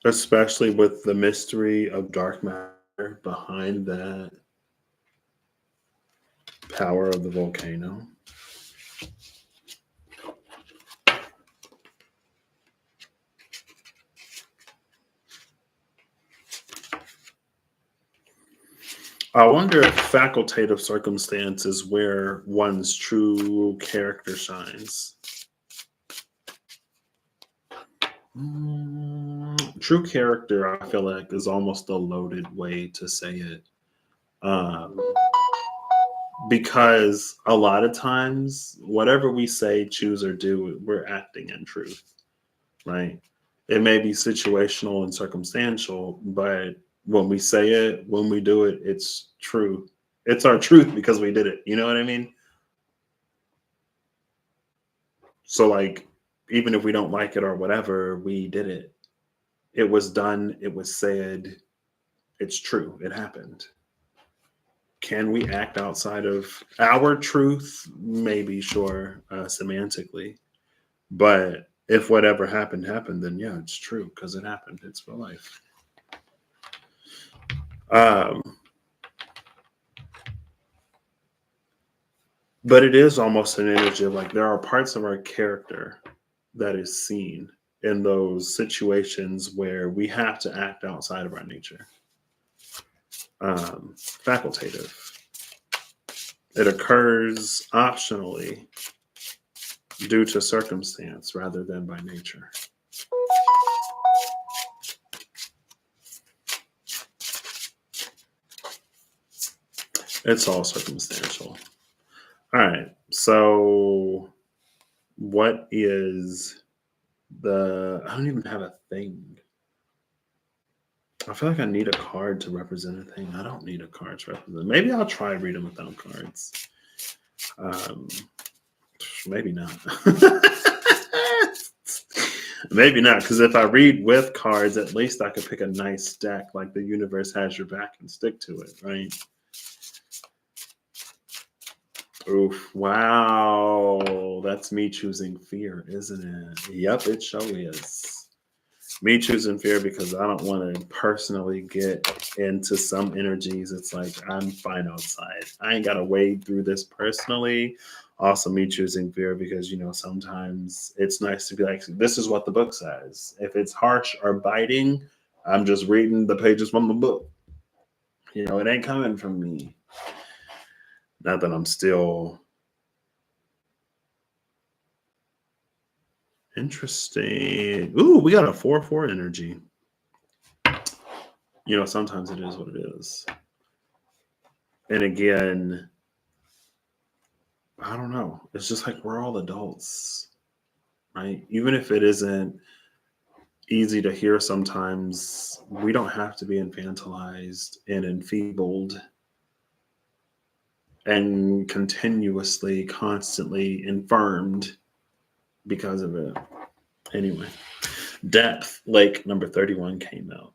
Especially with the mystery of dark matter behind that power of the volcano. I wonder if facultative circumstance is where one's true character shines. True character, I feel like, is almost a loaded way to say it. Um, because a lot of times, whatever we say, choose, or do, we're acting in truth, right? It may be situational and circumstantial, but when we say it, when we do it, it's true. It's our truth because we did it. You know what I mean? So, like, even if we don't like it or whatever, we did it. It was done. It was said. It's true. It happened. Can we act outside of our truth? Maybe, sure, semantically. But if whatever happened happened, then yeah, it's true because it happened. It's real life. Um, but it is almost an energy of like there are parts of our character that is seen in those situations where we have to act outside of our nature. Facultative. It occurs optionally due to circumstance rather than by nature. It's all circumstantial. All right. So, what is I don't even have a thing. I feel like I need a card to represent a thing. I don't need a card to represent. Maybe I'll try reading without cards. Um, maybe not. Maybe not, because if I read with cards, at least I could pick a nice deck like the universe has your back and stick to it, right? Oof. Wow. That's me choosing fear, isn't it? Yep, it sure is. Me choosing fear because I don't want to personally get into some energies. It's like I'm fine outside. I ain't got to wade through this personally. Also, me choosing fear because, sometimes it's nice to be like, this is what the book says. If it's harsh or biting, I'm just reading the pages from the book. It ain't coming from me. Not that I'm still interesting. Ooh, we got a 4-4 energy. Sometimes it is what it is. And again, I don't know. It's just like we're all adults, right? Even if it isn't easy to hear sometimes, we don't have to be infantilized and enfeebled and continuously, constantly infirmed because of it. Anyway, Depth, Lake number 31 came out.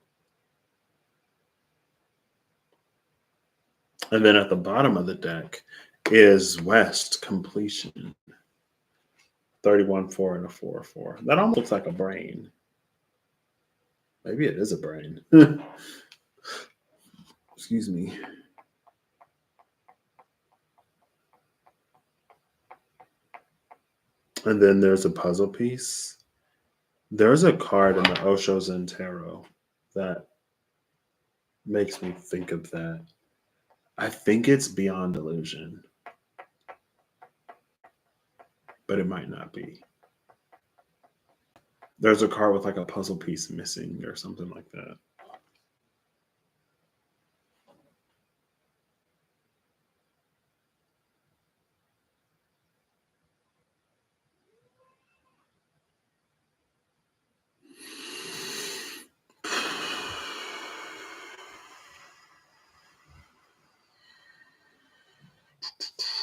And then at the bottom of the deck is West, Completion. 31-4 and a 4-4. That almost looks like a brain. Maybe it is a brain. Excuse me. And then there's a puzzle piece. There's a card in the Osho Zen Tarot that makes me think of that. I think it's Beyond Illusion, but it might not be. There's a card with like a puzzle piece missing or something like that.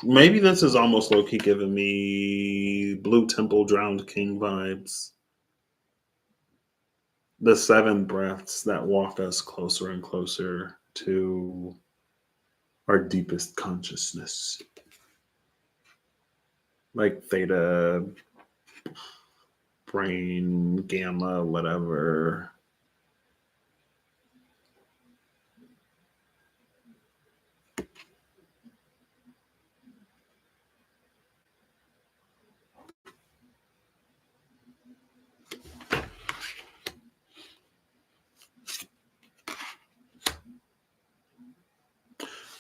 Maybe this is almost low-key giving me Blue Temple Drowned King vibes. The 7 breaths that walk us closer and closer to our deepest consciousness. Like theta, brain, gamma, whatever.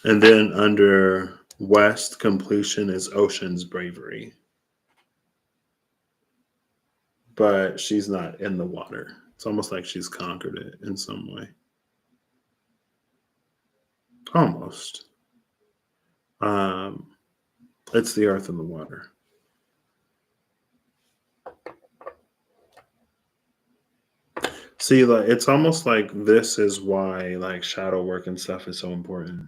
And then under West, Completion is Ocean's Bravery. but she's not in the water. It's almost like she's conquered it in some way. Almost. Um, it's the earth and the water. See, like it's almost like this is why like shadow work and stuff is so important.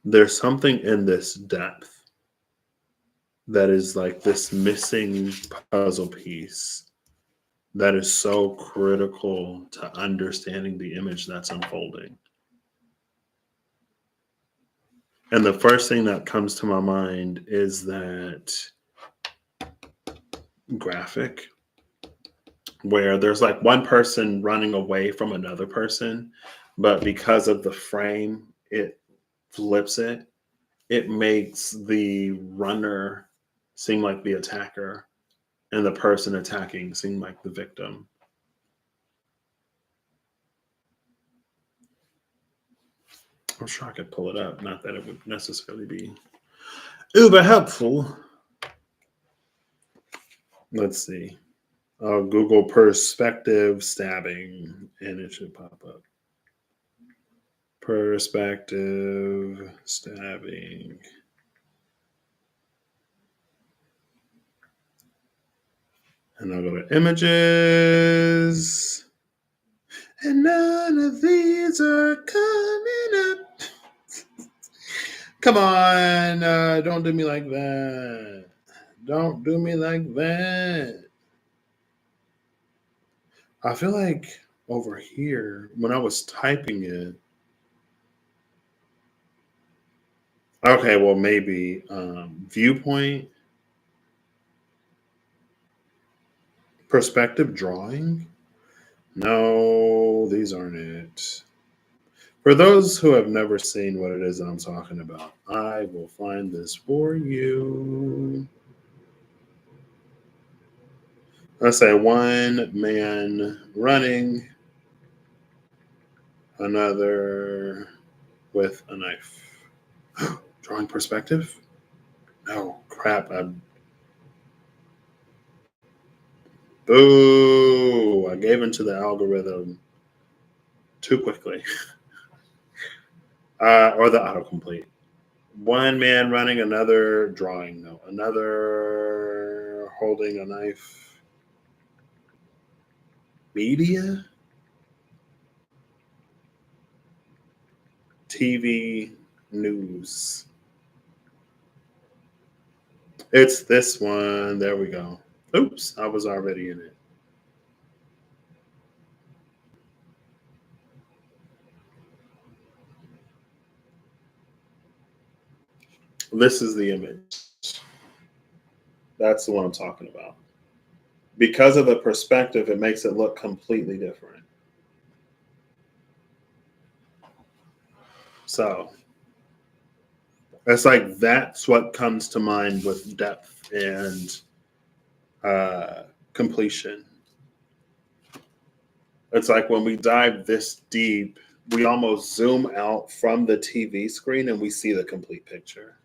There's something in this depth that is like this missing puzzle piece that is so critical to understanding the image that's unfolding. And the first thing that comes to my mind is that graphic where there's like one person running away from another person, but because of the frame, it flips it. It makes the runner seem like the attacker and the person attacking seem like the victim. I'm sure I could pull it up. Not that it would necessarily be uber helpful. Let's see. I'll Google perspective stabbing and it should pop up. Perspective stabbing. And I'll go to images. And none of these are coming up. Come on. Don't do me like that. Don't do me like that. I feel like over here, when I was typing it, okay, well, maybe viewpoint, perspective drawing. No, these aren't it. For those who have never seen what it is that I'm talking about, I will find this for you. Let's say one man running, another with a knife. Drawing perspective? No, crap. Boo! I gave into the algorithm too quickly. Or the autocomplete. One man running, another drawing. No, another holding a knife. Media? TV news. It's this one. There we go. Oops, I was already in it. This is the image. That's the one I'm talking about. Because of the perspective, it makes it look completely different. So it's like that's what comes to mind with depth and completion. It's like when we dive this deep, we almost zoom out from the TV screen and we see the complete picture.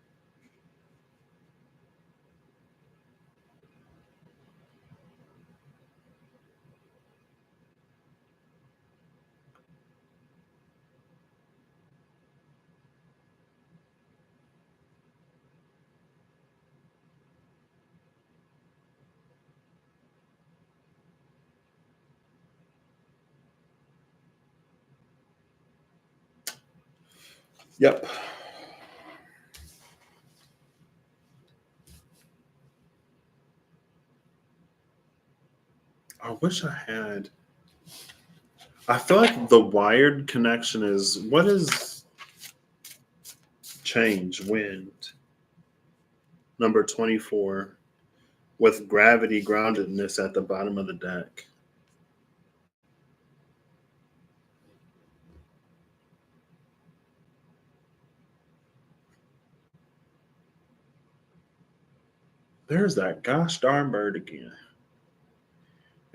Yep. I wish I had. I feel like the wired connection is what is change wind number 24 with gravity groundedness at the bottom of the deck. There's that gosh darn bird again.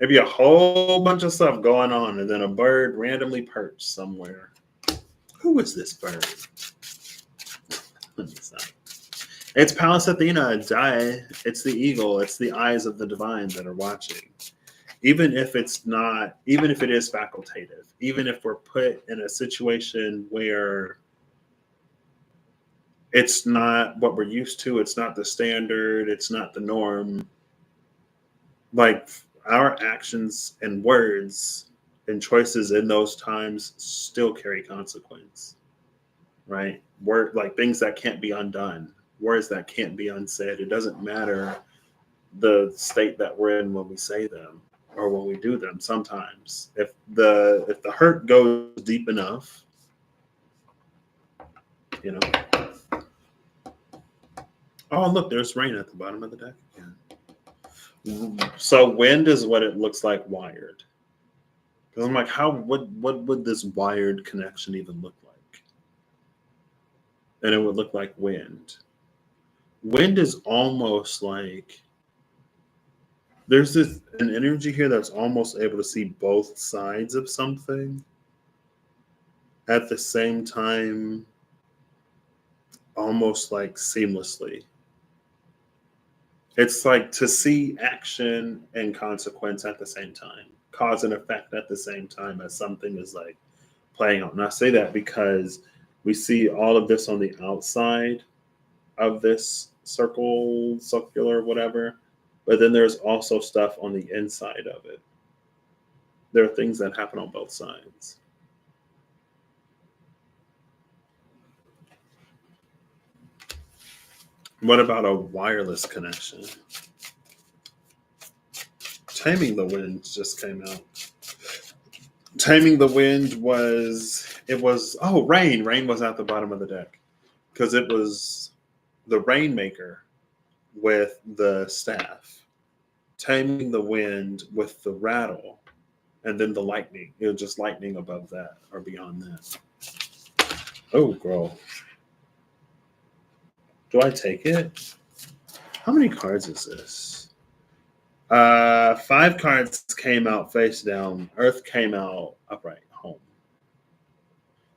Maybe a whole bunch of stuff going on, and then a bird randomly perched somewhere. Who is this bird? Let me stop. It's Pallas Athena. It's the eagle. It's the eyes of the divine that are watching. Even if it's not, even if it is facultative, even if we're put in a situation where it's not what we're used to, it's not the standard, it's not the norm, like our actions and words and choices in those times still carry consequence, right? Word, like things that can't be undone, words that can't be unsaid. It doesn't matter the state that we're in when we say them or when we do them. Sometimes if the hurt goes deep enough, you know. Oh, look, there's rain at the bottom of the deck again. So wind is what it looks like wired. Because I'm like, what would this wired connection even look like? And it would look like wind. Wind is almost like there's an energy here that's almost able to see both sides of something at the same time, almost like seamlessly. It's like to see action and consequence at the same time, cause and effect at the same time as something is like playing out. And I say that because we see all of this on the outside of this circular, whatever, but then there's also stuff on the inside of it. There are things that happen on both sides. What about a wireless connection? Taming the Wind just came out. Taming the Wind rain. Rain was at the bottom of the deck because it was the Rainmaker with the staff. Taming the Wind with the rattle, and then the lightning. It was just lightning above that or beyond that. Oh, girl. Do I take it? How many cards is this? 5 cards came out face down. Earth came out upright, home.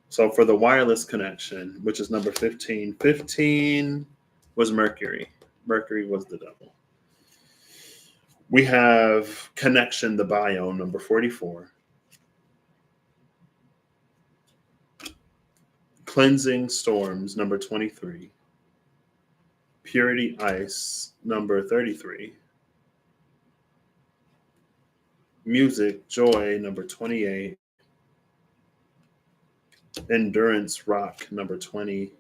So for the wireless connection, which is number 15, 15 was Mercury. Mercury was the devil. We have connection, the biome, number 44. Cleansing storms, number 23. Purity ice, number 33. Music, joy, number 28. Endurance, rock, number 20.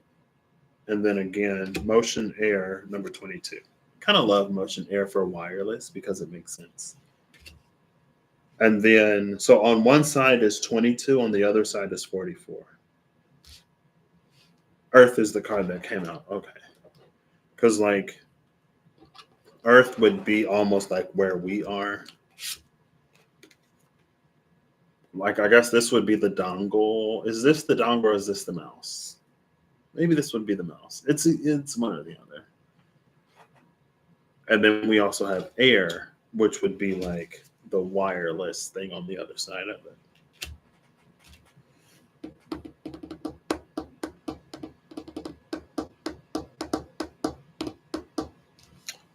And then again, motion, air, number 22. Kind of love motion air for wireless because it makes sense. And then, so on one side is 22, on the other side is 44. Earth is the card that came out. Okay. Because, like, Earth would be almost like where we are. Like, I guess this would be the dongle. Is this the dongle or is this the mouse? Maybe this would be the mouse. It's one or the other. And then we also have air, which would be like the wireless thing on the other side of it.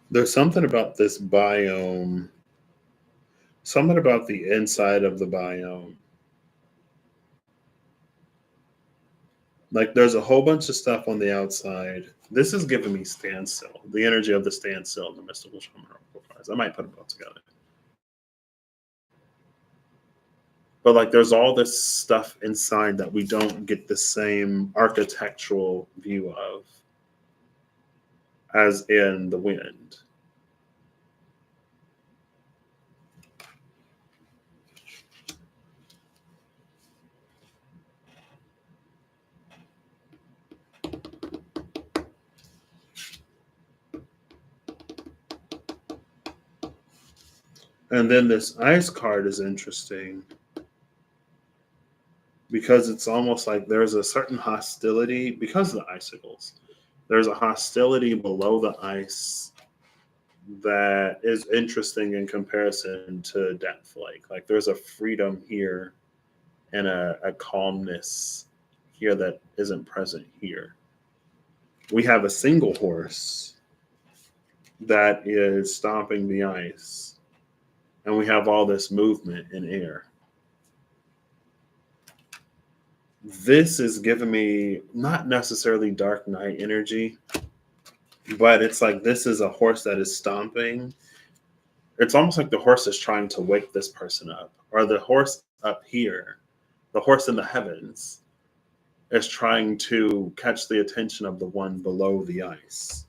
There's something about this biome, something about the inside of the biome. Like there's a whole bunch of stuff on the outside. This is giving me standstill, the energy of the standstill in the mystical shaman cards. I might put them both together. But like there's all this stuff inside that we don't get the same architectural view of as in the wind. And then this ice card is interesting because it's almost like there's a certain hostility because of the icicles. There's a hostility below the ice that is interesting in comparison to Death Lake. Like there's a freedom here and a calmness here that isn't present here. We have a single horse that is stomping the ice, and we have all this movement in air. This is giving me not necessarily Dark Knight energy, but it's like this is a horse that is stomping. It's almost like the horse is trying to wake this person up, or the horse up here, the horse in the heavens, is trying to catch the attention of the one below the ice.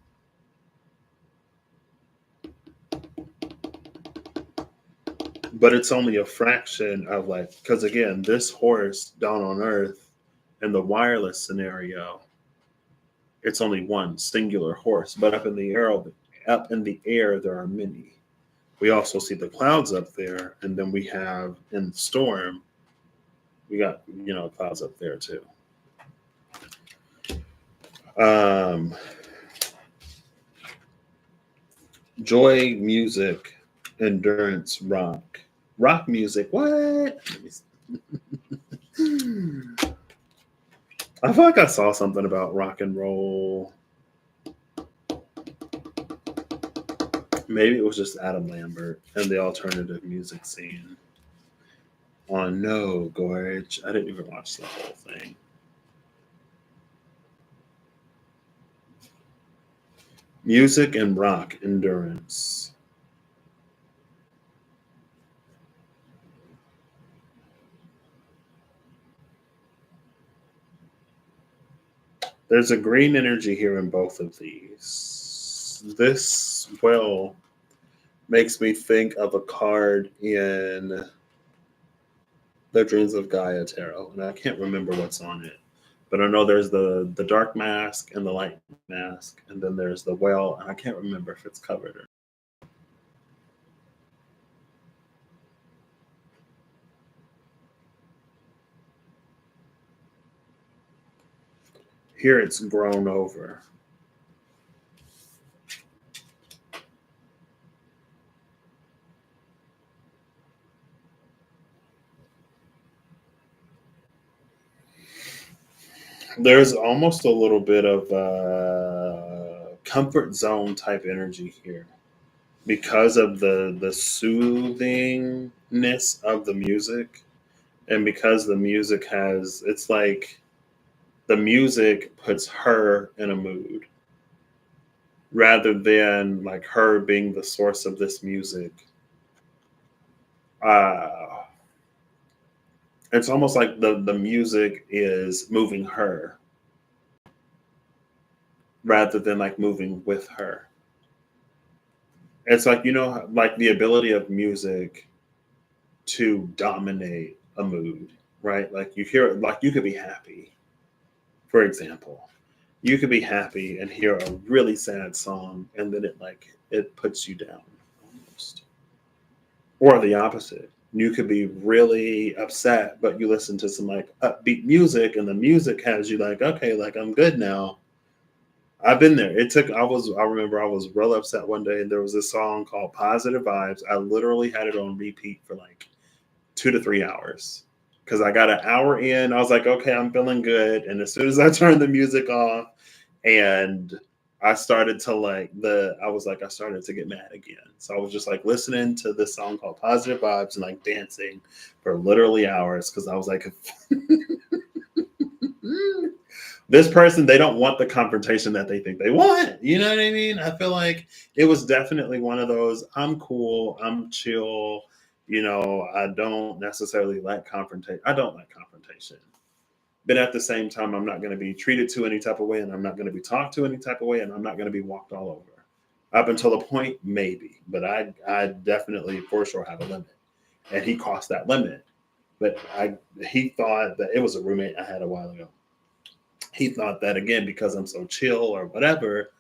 But it's only a fraction of like, because again, this horse down on earth in the wireless scenario, it's only one singular horse. But up in the air, there are many. We also see the clouds up there, and then we have in the storm, we got clouds up there too. Joy, music, endurance, rock music. What? I feel like I saw something about rock and roll. Maybe it was just Adam Lambert and the alternative music scene. Oh no, Gorge. I didn't even watch the whole thing. Music and rock endurance. There's a green energy here in both of these. This well makes me think of a card in the Dreams of Gaia tarot, and I can't remember what's on it. But I know there's the dark mask and the light mask, and then there's the well, and I can't remember if it's covered or not. Here it's grown over. There's almost a little bit of comfort zone type energy here because of the soothingness of the music, and because the music has, it's like the music puts her in a mood rather than like her being the source of this music. uh it's almost like the music is moving her rather than like moving with her. It's like, like the ability of music to dominate a mood, right? Like you hear, like you could be happy, for example. You could be happy and hear a really sad song, and then it puts you down almost. Or the opposite. You could be really upset, but you listen to some like upbeat music, and the music has you like, okay, like I'm good now. I've been there. I remember I was real upset one day, and there was this song called Positive Vibes. I literally had it on repeat for like 2 to 3 hours because I got an hour in. I was like, okay, I'm feeling good. And as soon as I turned the music off and I started to I started to get mad again. So I was just like listening to this song called Positive Vibes and like dancing for literally hours because I was like, this person, they don't want the confrontation that they think they want. You know what I mean? I feel like it was definitely one of those, I'm cool, I'm chill. I don't necessarily like confrontation. I don't like confrontation. But at the same time, I'm not going to be treated to any type of way, and I'm not going to be talked to any type of way, and I'm not going to be walked all over. Up until a point, maybe. But I definitely, for sure, have a limit. And he crossed that limit. But he thought that it was a roommate I had a while ago. He thought that, again, because I'm so chill or whatever,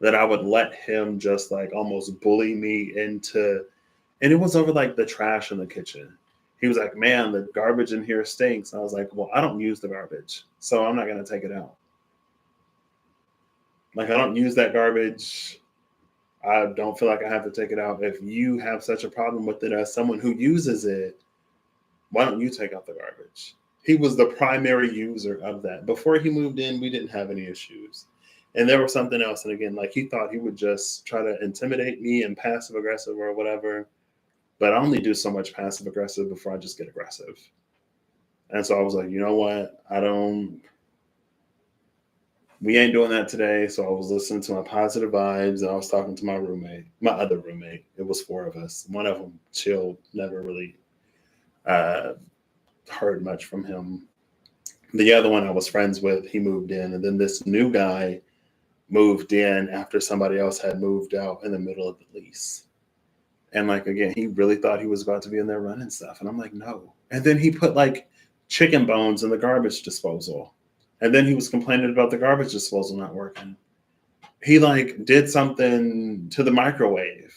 that I would let him just like almost bully me into, and it was over like the trash in the kitchen. He was like, man, the garbage in here stinks. I was like, well, I don't use the garbage, so I'm not going to take it out. Like, I don't use that garbage. I don't feel like I have to take it out. If you have such a problem with it as someone who uses it, why don't you take out the garbage? He was the primary user of that. Before he moved in, we didn't have any issues. And there was something else. And again, like he thought he would just try to intimidate me and passive aggressive or whatever. But I only do so much passive aggressive before I just get aggressive. And so I was like, you know what? We ain't doing that today. So I was listening to my positive vibes and I was talking to my other roommate. It was four of us. One of them chilled, never really uh, heard much from him. The other one I was friends with, he moved in. And then this new guy moved in after somebody else had moved out in the middle of the lease. And like, again, he really thought he was about to be in there running stuff. And I'm like, no. And then he put like chicken bones in the garbage disposal. And then he was complaining about the garbage disposal not working. He like did something to the microwave.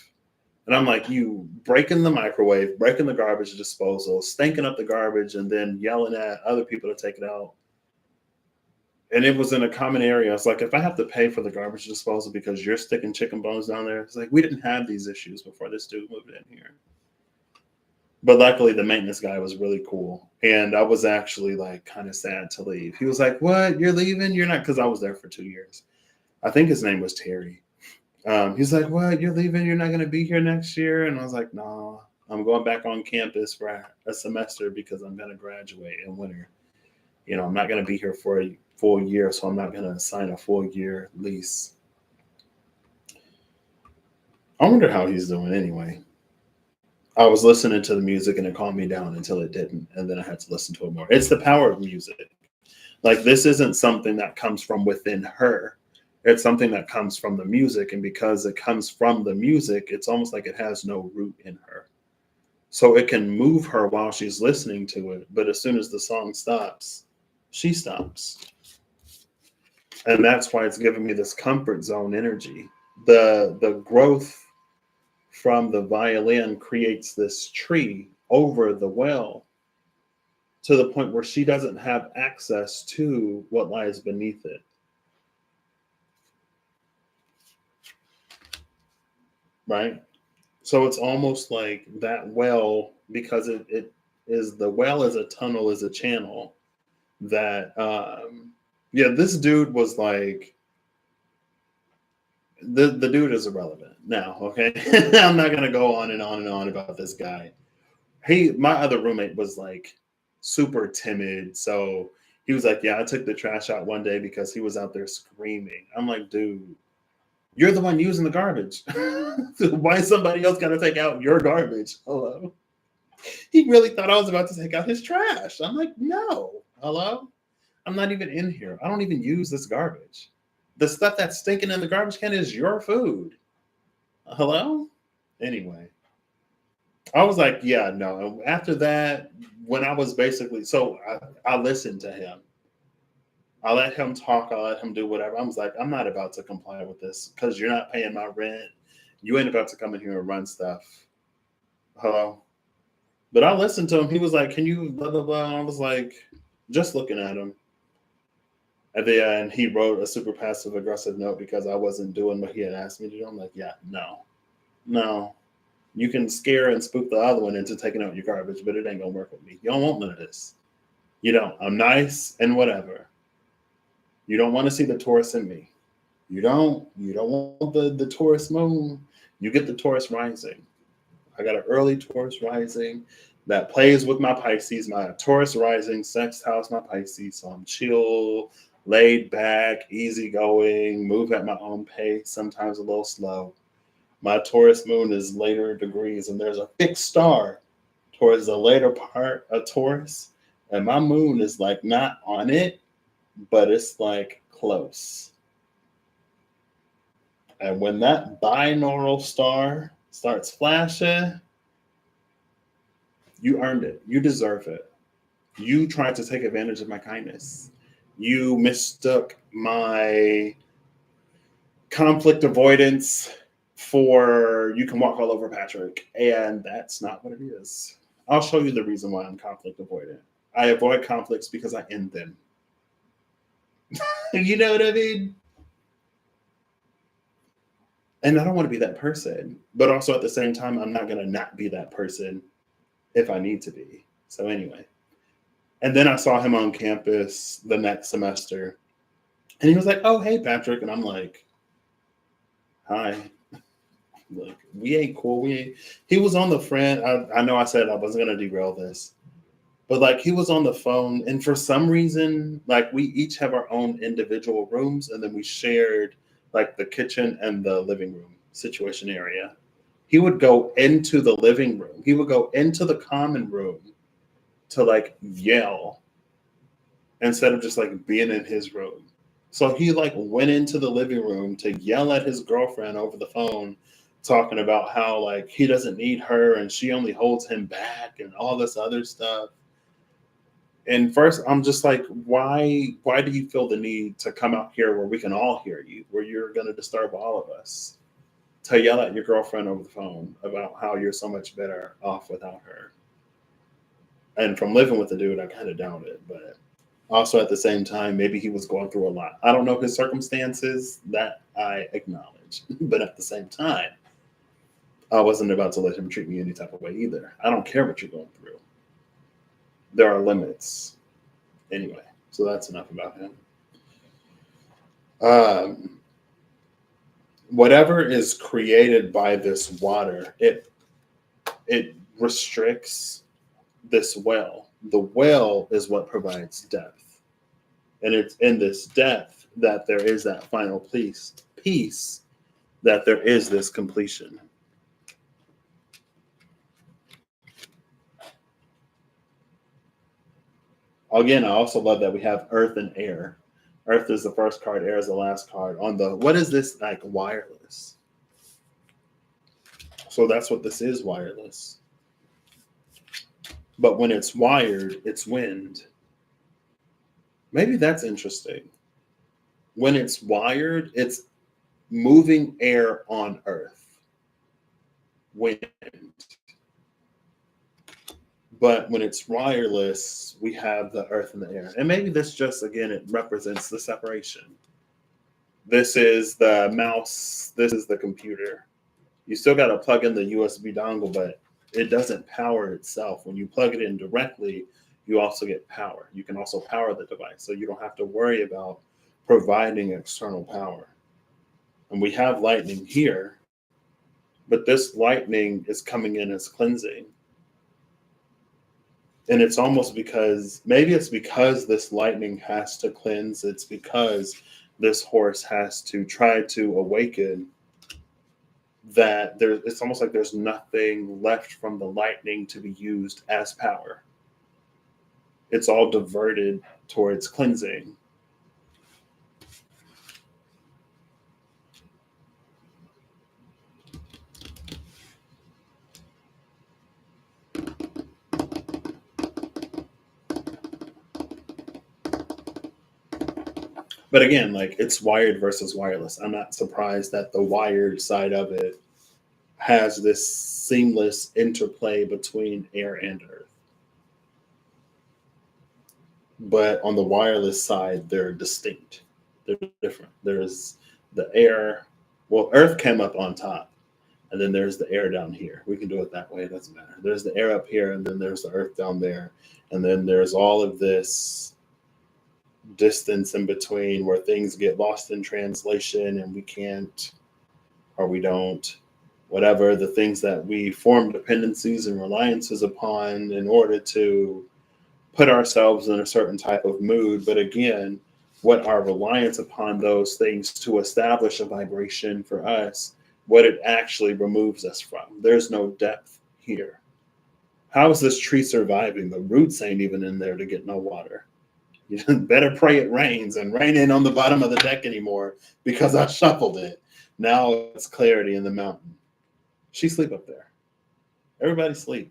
And I'm like, you breaking the microwave, breaking the garbage disposal, stinking up the garbage, and then yelling at other people to take it out. And it was in a common area. It's like, if I have to pay for the garbage disposal because you're sticking chicken bones down there, it's like, we didn't have these issues before this dude moved in here. But luckily, the maintenance guy was really cool. And I was actually like kind of sad to leave. He was like, what? You're leaving? You're not? Because I was there for 2 years. I think his name was Terry. He's like, what? You're leaving? You're not going to be here next year? And I was like, no, I'm going back on campus for a semester because I'm going to graduate in winter. You know, I'm not going to be here for a full year, so I'm not going to sign a full year lease. I wonder how he's doing anyway. I was listening to the music and it calmed me down until it didn't. And then I had to listen to it more. It's the power of music. Like, this isn't something that comes from within her. It's something that comes from the music. And because it comes from the music, it's almost like it has no root in her. So it can move her while she's listening to it. But as soon as the song stops, she stops. And that's why it's giving me this comfort zone energy. The growth from the violin creates this tree over the well to the point where she doesn't have access to what lies beneath it. Right? So it's almost like that well, because it is, the well is a tunnel, is a channel that, yeah, this dude was like, the dude is irrelevant now, okay? I'm not gonna go on and on and on about this guy. My other roommate was like super timid, so he was like, yeah, I took the trash out one day because he was out there screaming. I'm like, dude, you're the one using the garbage. Why is somebody else gotta take out your garbage? Hello? He really thought I was about to take out his trash. I'm like, no, hello? I'm not even in here. I don't even use this garbage. The stuff that's stinking in the garbage can is your food. Hello? Anyway, I was like, yeah, no. And after that, when I was basically, so I listened to him. I let him talk. I let him do whatever. I was like, I'm not about to comply with this because you're not paying my rent. You ain't about to come in here and run stuff. Hello? But I listened to him. He was like, can you blah, blah, blah. And I was like, just looking at him. At the end, he wrote a super passive aggressive note because I wasn't doing what he had asked me to do. I'm like, yeah, no. You can scare and spook the other one into taking out your garbage, but it ain't gonna work with me. You don't want none of this. You don't. I'm nice and whatever. You don't want to see the Taurus in me. You don't want the Taurus moon. You get the Taurus rising. I got an early Taurus rising that plays with my Pisces. My Taurus rising sextiles my Pisces, so I'm chill, laid back, easygoing, move at my own pace, sometimes a little slow. My Taurus moon is later degrees, and there's a fixed star towards the later part of Taurus, and my moon is like not on it, but it's like close. And when that binaural star starts flashing, you earned it. You deserve it. You tried to take advantage of my kindness. You mistook my conflict avoidance for you can walk all over Patrick. And that's not what it is. I'll show you the reason why I'm conflict avoidant. I avoid conflicts because I end them. You know what I mean? And I don't want to be that person. But also at the same time, I'm not going to not be that person if I need to be. So anyway. And then I saw him on campus the next semester. And he was like, "Oh, hey, Patrick." And I'm like, "Hi." Like, we ain't cool. We ain't. He was on the friend. I know I said I wasn't going to derail this, but like he was on the phone. And for some reason, like we each have our own individual rooms. And then we shared like the kitchen and the living room situation area. He would go into the living room. He would go into the common room to like yell instead of just like being in his room. So he like went into the living room to yell at his girlfriend over the phone, talking about how like he doesn't need her and she only holds him back and all this other stuff. And first I'm just like, why do you feel the need to come out here where we can all hear you, where you're gonna disturb all of us? To yell at your girlfriend over the phone about how you're so much better off without her. And from living with the dude, I kind of doubt it, but also at the same time, maybe he was going through a lot. I don't know his circumstances, that I acknowledge. But at the same time, I wasn't about to let him treat me any type of way either. I don't care what you're going through. There are limits. Anyway, so that's enough about him. Whatever is created by this water, it restricts this well. The well is what provides depth. And it's in this depth that there is that final peace that there is this completion. Again, I also love that we have earth and air. Earth is the first card, air is the last card. On the, what is this, like wireless? So that's what this is, wireless. But when it's wired, it's wind. Maybe that's interesting. When it's wired, it's moving air on earth. Wind. But when it's wireless, we have the earth and the air. And maybe this just, again, it represents the separation. This is the mouse. This is the computer. You still got to plug in the USB dongle, but it doesn't power itself. When you plug it in directly, you also get power. You can also power the device. So you don't have to worry about providing external power. And we have lightning here, but this lightning is coming in as cleansing. And it's almost because, maybe it's because this lightning has to cleanse. It's because this horse has to try to awaken, that it's almost like there's nothing left from the lightning to be used as power. It's all diverted towards cleansing. But again, like it's wired versus wireless. I'm not surprised that the wired side of it has this seamless interplay between air and earth. But on the wireless side, they're distinct. They're different. There's the air. Well, earth came up on top, and then there's the air down here. We can do it that way. It doesn't matter. There's the air up here, and then there's the earth down there. And then there's all of this distance in between where things get lost in translation and we can't, or we don't, whatever, the things that we form dependencies and reliances upon in order to put ourselves in a certain type of mood. But again, what our reliance upon those things to establish a vibration for us, what it actually removes us from. There's no depth here. How is this tree surviving? The roots ain't even in there to get no water. You better pray it rains, and rain ain't on the bottom of the deck anymore because I shuffled it. Now it's clarity in the mountain. She sleep up there. Everybody sleep.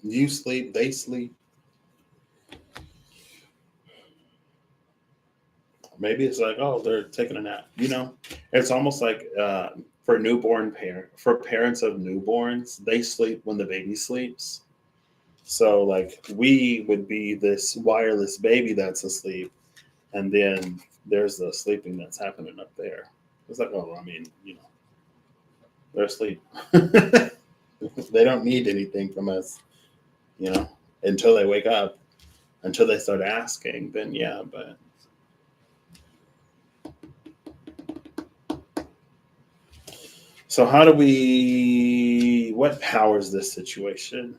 You sleep, they sleep. Maybe it's like, oh, they're taking a nap. It's almost like for for parents of newborns, they sleep when the baby sleeps. So like we would be this wireless baby that's asleep, and then there's the sleeping that's happening up there. It's like, oh, I mean, they're asleep. They don't need anything from us, until they wake up. until they start asking, then yeah, but so what powers this situation?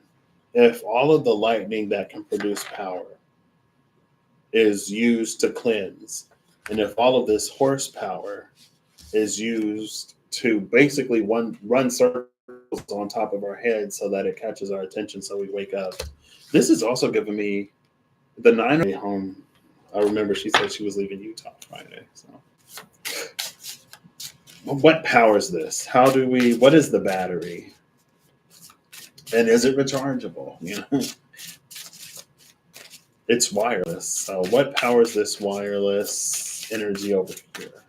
If all of the lightning that can produce power is used to cleanse, and if all of this horsepower is used to basically run circles on top of our head so that it catches our attention so we wake up. This is also giving me the 9 home. I remember she said she was leaving Utah Friday. So what powers this? What is the battery? And is it rechargeable? It's wireless. So what powers this wireless energy over here?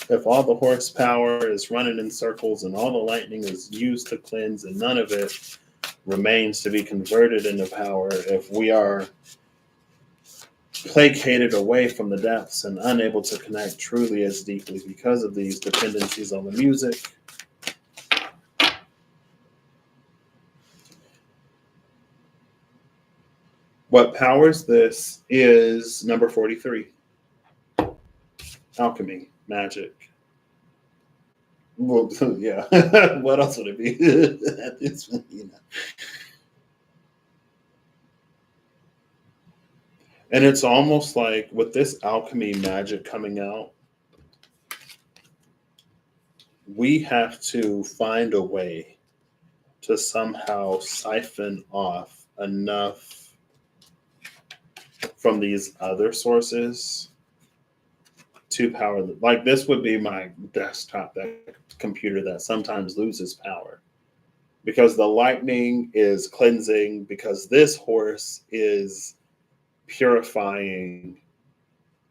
If all the horsepower is running in circles and all the lightning is used to cleanse and none of it remains to be converted into power, if we are placated away from the depths and unable to connect truly as deeply because of these dependencies on the music, what powers this is number 43, alchemy, magic. Well, yeah. What else would it be? And it's almost like with this alchemy magic coming out, we have to find a way to somehow siphon off enough from these other sources to power like this would be my desktop computer that sometimes loses power because the lightning is cleansing, because this horse is purifying,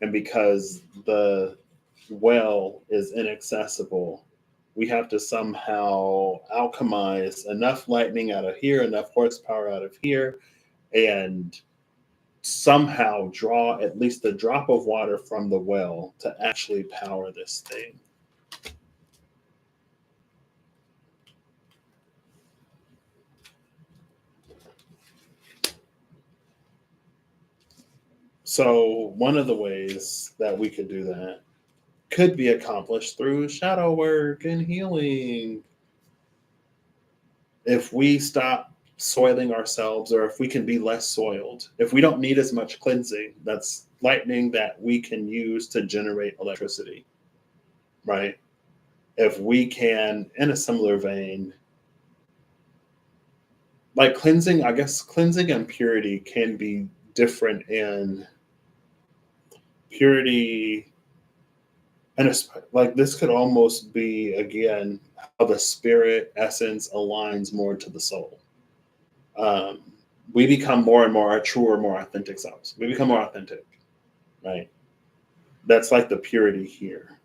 and because the well is inaccessible. We have to somehow alchemize enough lightning out of here, enough horsepower out of here, and somehow draw at least a drop of water from the well to actually power this thing. So one of the ways that we could do that could be accomplished through shadow work and healing. If we stop soiling ourselves, or if we can be less soiled, if we don't need as much cleansing, that's lightning that we can use to generate electricity, right? If we can, in a similar vein, like cleansing, I guess cleansing and purity can be different in purity. And it's like this could almost be, again, how the spirit essence aligns more to the soul. Um, we become more and more our truer, more authentic selves. We become more authentic, right? That's like the purity here.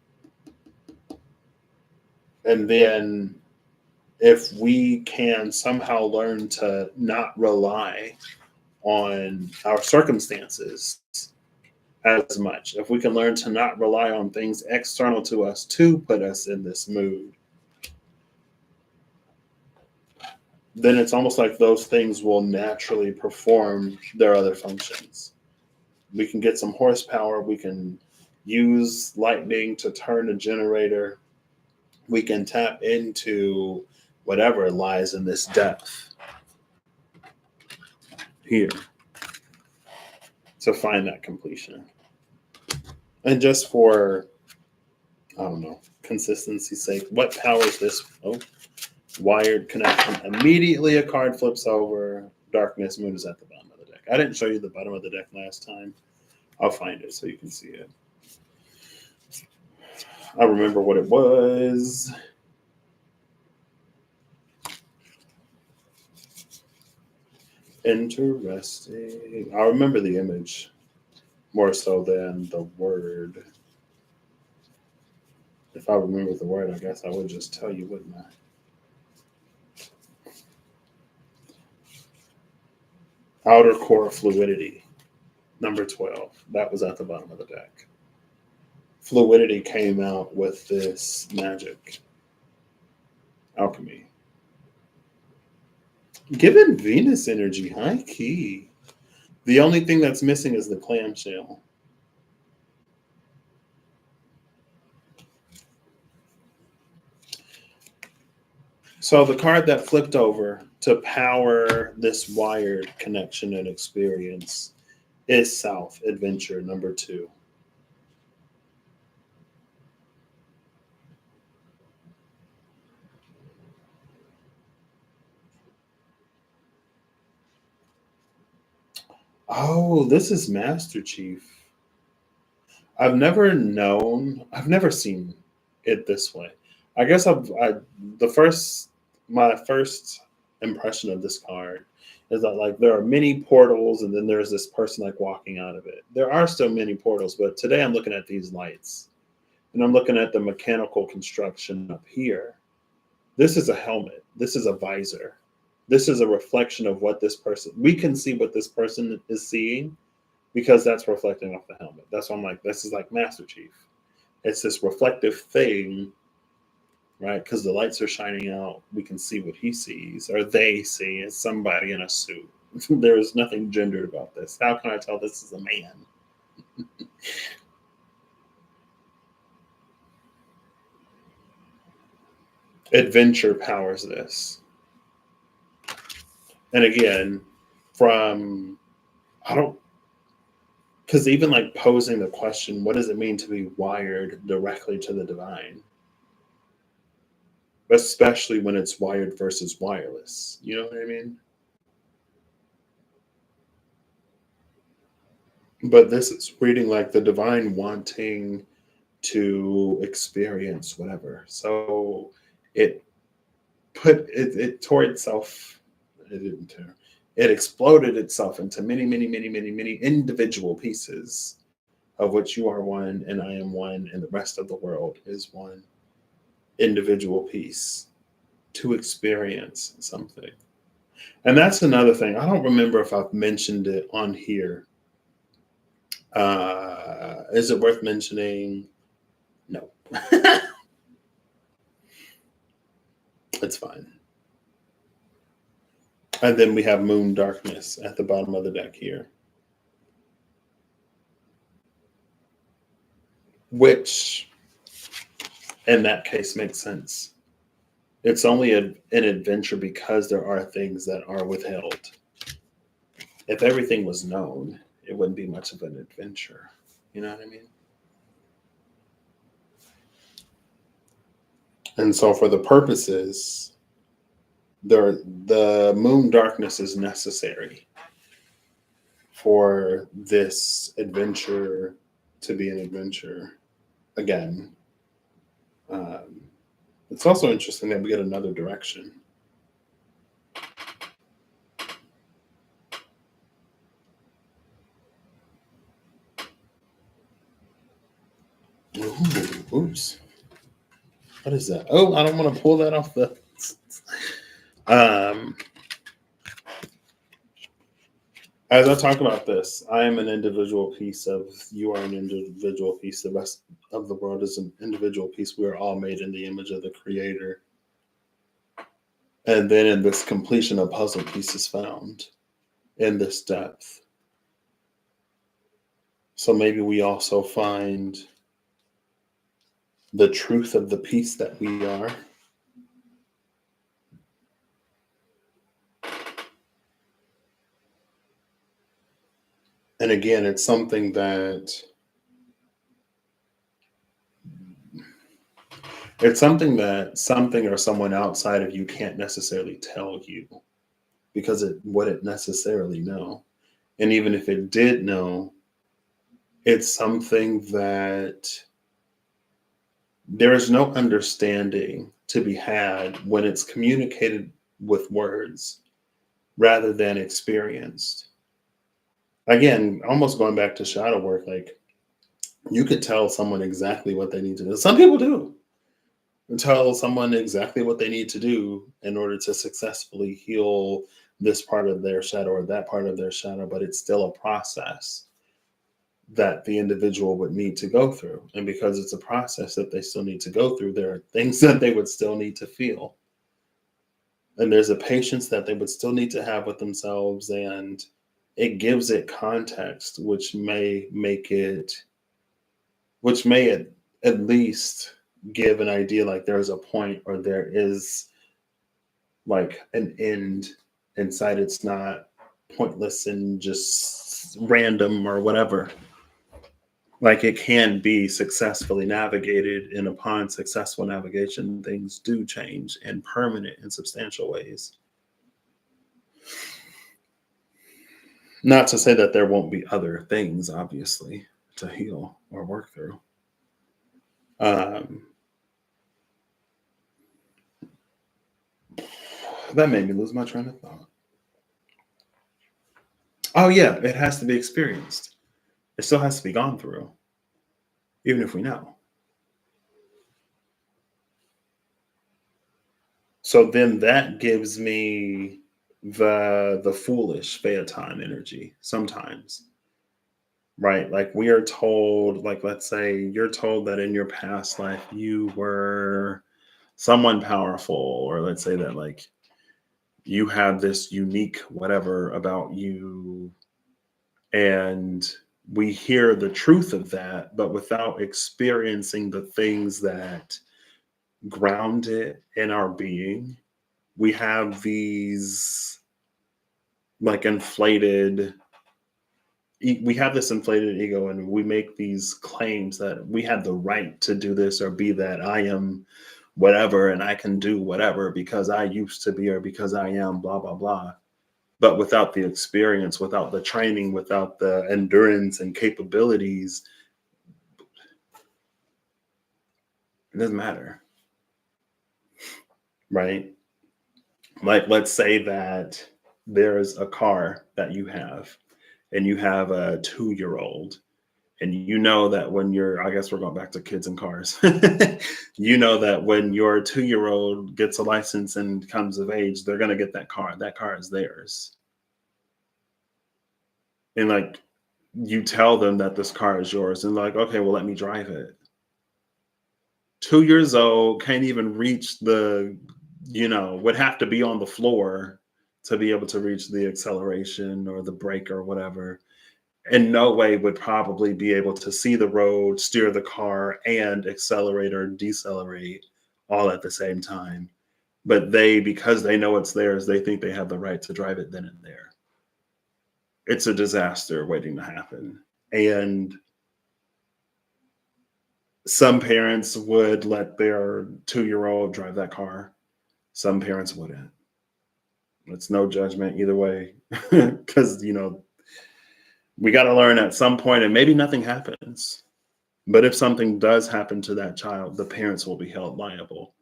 And then if we can somehow learn to not rely on our circumstances as much, if we can learn to not rely on things external to us to put us in this mood, then it's almost like those things will naturally perform their other functions. We can get some horsepower. We can use lightning to turn a generator. We can tap into whatever lies in this depth here to find that completion. And just for, I don't know, consistency's sake, what powers this? Oh, wired connection. Immediately a card flips over. Darkness moon is at the bottom of the deck. I didn't show you the bottom of the deck last time. I'll find it so you can see it. I remember what it was. Interesting. I remember the image more so than the word. If I remember the word, I guess I would just tell you, wouldn't I? Outer core fluidity, number 12. That was at the bottom of the deck. Fluidity came out with this magic, alchemy. Given Venus energy, high key. The only thing that's missing is the clamshell. So the card that flipped over to power this wired connection and experience is South Adventure number 2. Oh, this is Master Chief. I've never seen it this way. I guess the first, my first impression of this card is that like there are many portals and then there's this person like walking out of it. There are still many portals, but today I'm looking at these lights and I'm looking at the mechanical construction up here. This is a helmet. This is a visor. This is a reflection of what this person, we can see what this person is seeing because that's reflecting off the helmet. That's why I'm like, this is like Master Chief. It's this reflective thing, right? Because the lights are shining out. We can see what he sees or they see as somebody in a suit. There is nothing gendered about this. How can I tell this is a man? Adventure powers this. And again, from, I don't, because even like posing the question, what does it mean to be wired directly to the divine? Especially when it's wired versus wireless. You know what I mean? But this is reading like the divine wanting to experience whatever. So it it tore itself, it didn't tear, it exploded itself into many individual pieces of which you are one and I am one and the rest of the world is one individual piece to experience something. And that's another thing. I don't remember if I've mentioned it on here. Is it worth mentioning? No. It's fine. And then we have moon darkness at the bottom of the deck here, which in that case makes sense. It's only an adventure because there are things that are withheld. If everything was known, it wouldn't be much of an adventure. You know what I mean? And so, for the purposes, the moon darkness is necessary for this adventure to be an adventure again. Um, it's also interesting that we get another direction. Ooh, oops. What is that? Oh, I don't want to pull that off the. Um, as I talk about this, I am an individual piece of, you are an individual piece. The rest of the world is an individual piece. We are all made in the image of the Creator. And then in this completion, a puzzle piece is found in this depth. So maybe we also find the truth of the piece that we are. And again, it's something that something or someone outside of you can't necessarily tell you because it wouldn't necessarily know. And even if it did know, it's something that there is no understanding to be had when it's communicated with words rather than experienced. Again, almost going back to shadow work, like you could tell someone exactly what they need to do. Some people do tell someone exactly what they need to do in order to successfully heal this part of their shadow or that part of their shadow, but it's still a process that the individual would need to go through. And because it's a process that they still need to go through, there are things that they would still need to feel. And there's a patience that they would still need to have with themselves, and it gives it context, which may at least give an idea like there's a point, or there is like an end in sight. It's not pointless and just random or whatever. Like, it can be successfully navigated, and upon successful navigation, things do change in permanent and substantial ways. Not to say that there won't be other things, obviously, to heal or work through. Um, that made me lose my train of thought. Oh, yeah, it has to be experienced. It still has to be gone through, even if we know. So then that gives me the foolish Phaeton energy sometimes, right? Like, we are told, like, let's say you're told that in your past life you were someone powerful, or let's say that like you have this unique whatever about you, and we hear the truth of that, but without experiencing the things that ground it in our being, we have these like we have this inflated ego, and we make these claims that we have the right to do this or be that. I am whatever, and I can do whatever because I used to be, or because I am blah blah blah. But without the experience, without the training, without the endurance and capabilities, it doesn't matter, right? Like, let's say that there's a car that you have, and you have a 2-year-old, and you know that when you're, I guess we're going back to kids and cars. You know that when your 2-year-old gets a license and comes of age, they're going to get that car. That car is theirs. And like, you tell them that this car is yours, and like, okay, well, let me drive it. 2 years old, can't even reach would have to be on the floor to be able to reach the acceleration or the brake or whatever. In no way would probably be able to see the road, steer the car, and accelerate or decelerate all at the same time. But because they know it's theirs, they think they have the right to drive it then and there. It's a disaster waiting to happen. And some parents would let their 2-year-old drive that car. Some parents wouldn't. It's no judgment either way. Because, we got to learn at some point, and maybe nothing happens. But if something does happen to that child, the parents will be held liable.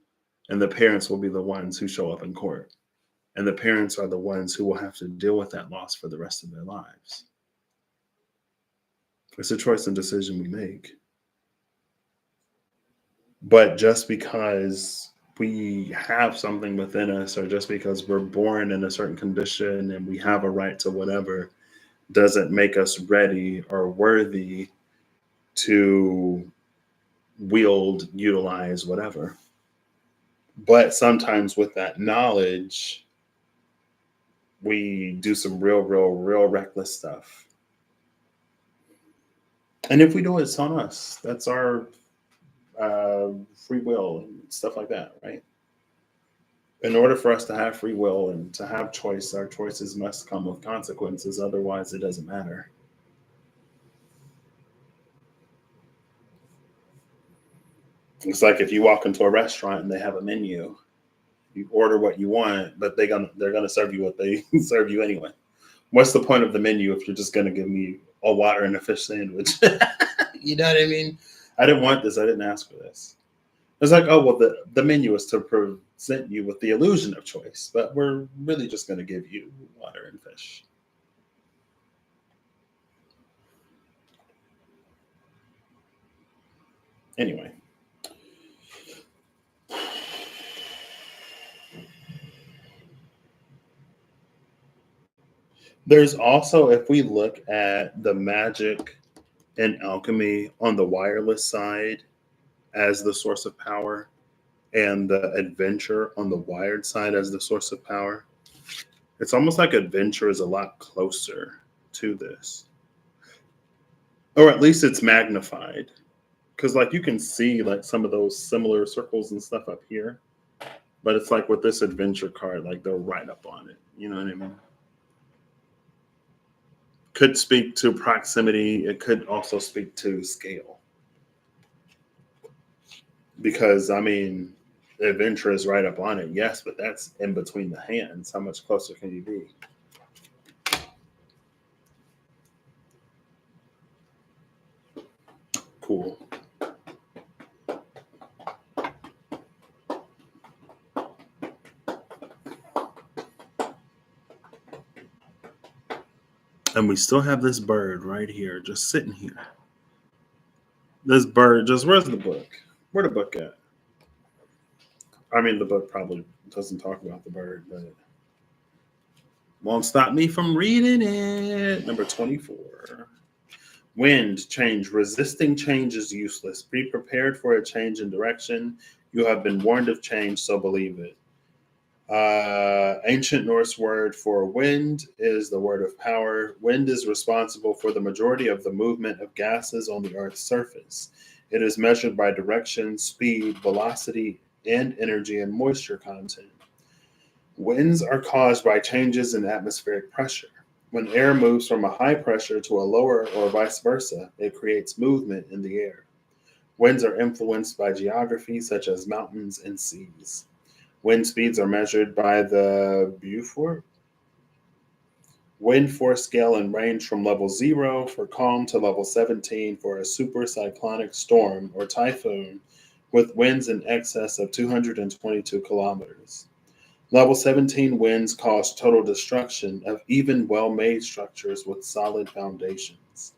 And the parents will be the ones who show up in court. And the parents are the ones who will have to deal with that loss for the rest of their lives. It's a choice and decision we make. But just because we have something within us, or just because we're born in a certain condition and we have a right to whatever, doesn't make us ready or worthy to utilize whatever. But sometimes with that knowledge, we do some real reckless stuff. And if we do it, it's on us. That's our free will and stuff like that, right? In order for us to have free will and to have choice, our choices must come with consequences. Otherwise, it doesn't matter. It's like if you walk into a restaurant and they have a menu, you order what you want, but they're gonna serve you what they serve you anyway. What's the point of the menu if you're just gonna give me a water and a fish sandwich? You know what I mean? I didn't want this. I didn't ask for this. It's like, oh, well, the menu is to present you with the illusion of choice, but we're really just going to give you water and fish. Anyway. There's also, if we look at the magic and alchemy on the wireless side as the source of power, and the adventure on the wired side as the source of power. It's almost like adventure is a lot closer to this, or at least it's magnified. Because like you can see like some of those similar circles and stuff up here, but it's like with this adventure card, like they're right up on it. You know what I mean? Could speak to proximity. It could also speak to scale. Because I mean, adventure is right up on it, yes, but that's in between the hands. How much closer can you be? Cool. And we still have this bird right here, just sitting here. This bird just, where's the book? Where the book at? I mean, the book probably doesn't talk about the bird, but won't stop me from reading it. Number 24. Wind, change. Resisting change is useless. Be prepared for a change in direction. You have been warned of change, so believe it. Ancient Norse word for wind is the word of power. Wind is responsible for the majority of the movement of gases on the Earth's surface. It is measured by direction, speed, velocity, and energy and moisture content. Winds are caused by changes in atmospheric pressure. When air moves from a high pressure to a lower or vice versa, it creates movement in the air. Winds are influenced by geography such as mountains and seas. Wind speeds are measured by the Beaufort wind force scale and range from level 0 for calm to level 17 for a super cyclonic storm or typhoon with winds in excess of 222 kilometers. Level 17 winds cause total destruction of even well-made structures with solid foundations.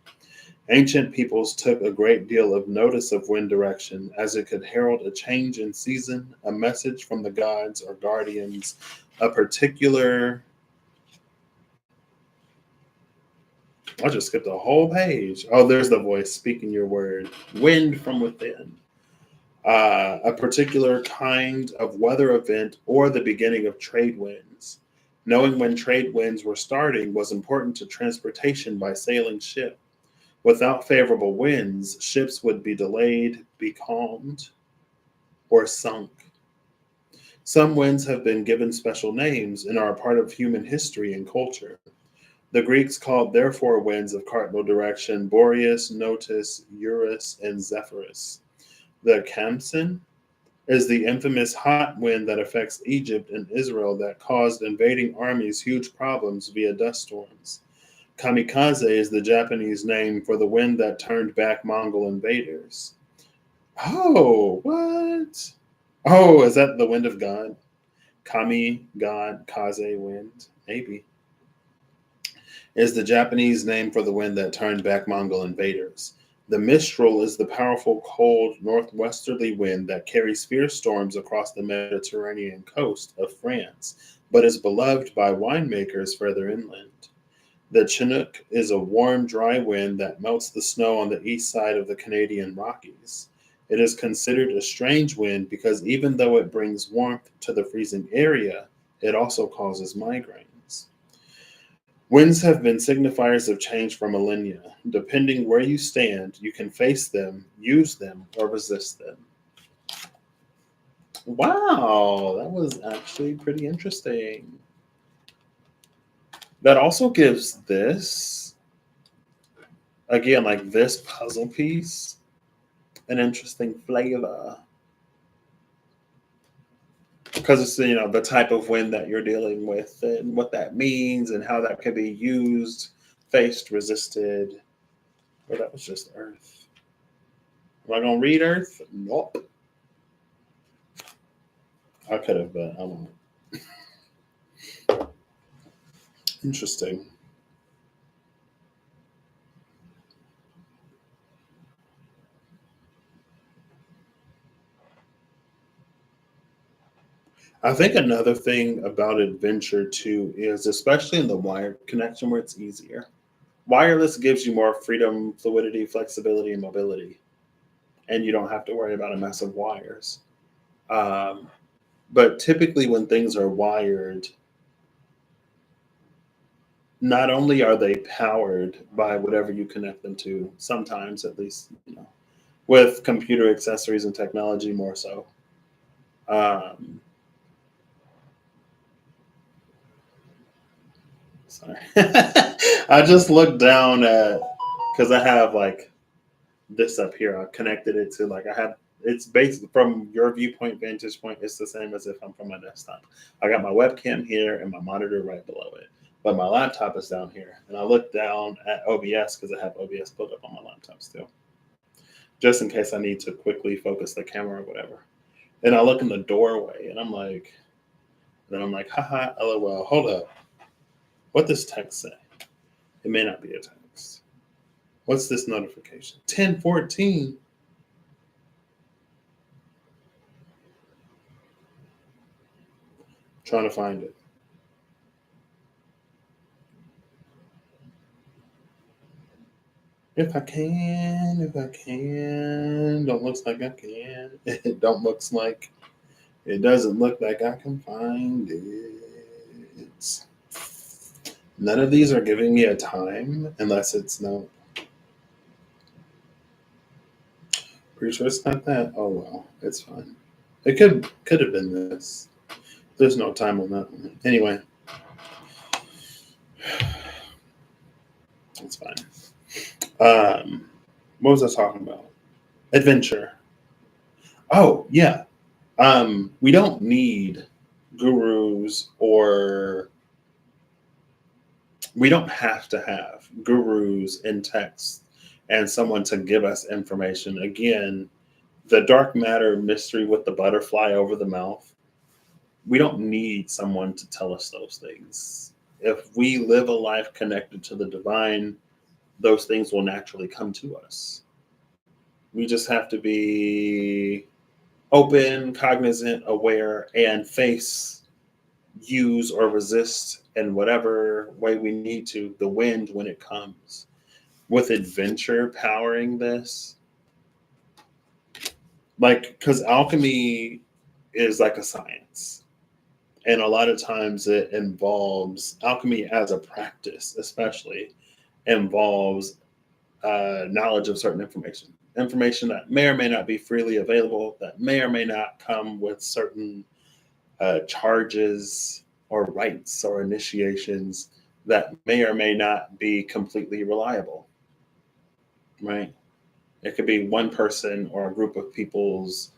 Ancient peoples took a great deal of notice of wind direction as it could herald a change in season, a message from the gods or guardians, a particular... I just skipped a whole page. Oh, there's the voice speaking your word. Wind from within. A particular kind of weather event or the beginning of trade winds. Knowing when trade winds were starting was important to transportation by sailing ship. Without favorable winds, ships would be delayed, becalmed, or sunk. Some winds have been given special names and are a part of human history and culture. The Greeks called their four winds of cardinal direction Boreas, Notus, Eurus, and Zephyrus. The Khamsin is the infamous hot wind that affects Egypt and Israel that caused invading armies huge problems via dust storms. Kamikaze is the Japanese name for the wind that turned back Mongol invaders. Oh, what? Oh, is that the wind of God? Kami, God, Kaze, wind? Maybe. Is the Japanese name for the wind that turned back Mongol invaders. The Mistral is the powerful, cold, northwesterly wind that carries fierce storms across the Mediterranean coast of France, but is beloved by winemakers further inland. The Chinook is a warm, dry wind that melts the snow on the east side of the Canadian Rockies. It is considered a strange wind because even though it brings warmth to the freezing area, it also causes migraines. Winds have been signifiers of change for millennia. Depending where you stand, you can face them, use them, or resist them. Wow, that was actually pretty interesting. That also gives this, again, like this puzzle piece, an interesting flavor. Because it's, the type of wind that you're dealing with and what that means and how that can be used, faced, resisted. Or that was just Earth. Am I going to read Earth? Nope. I could have, but I won't. Interesting. I think another thing about adventure too is, especially in the wired connection where it's easier. Wireless gives you more freedom, fluidity, flexibility, and mobility. And you don't have to worry about a mess of wires. Um, but typically, when things are wired, not only are they powered by whatever you connect them to, sometimes at least, with computer accessories and technology more so. Um, Sorry. I just looked down at, because I have like this up here. I connected it to like I have. It's basically from your viewpoint, vantage point. It's the same as if I'm from my desktop. I got my webcam here and my monitor right below it, but my laptop is down here. And I look down at OBS because I have OBS built up on my laptop still, just in case I need to quickly focus the camera or whatever. And I look in the doorway and I'm like, haha, lol. Hold up. What does text say? It may not be a text. What's this notification? 10:14. Trying to find it. If I can. Don't looks like I can. It don't looks like it doesn't look like I can find it. None of these are giving me a time unless it's no. Pretty sure it's not that. Oh well, it's fine. It could have been this. There's no time on that one. Anyway, it's fine. What was I talking about? Adventure. Oh yeah. We don't need gurus, or we don't have to have gurus in text and someone to give us information. Again, the dark matter mystery with the butterfly over the mouth. We don't need someone to tell us those things. If we live a life connected to the divine, those things will naturally come to us. We just have to be open, cognizant, aware, and face, use, or resist in whatever way we need to the wind when it comes. With adventure powering this, like, because alchemy is like a science. And a lot of times it involves alchemy as a practice, especially involves knowledge of certain information that may or may not be freely available, that may or may not come with certain charges or rites or initiations, that may or may not be completely reliable, right? It could be one person or a group of people's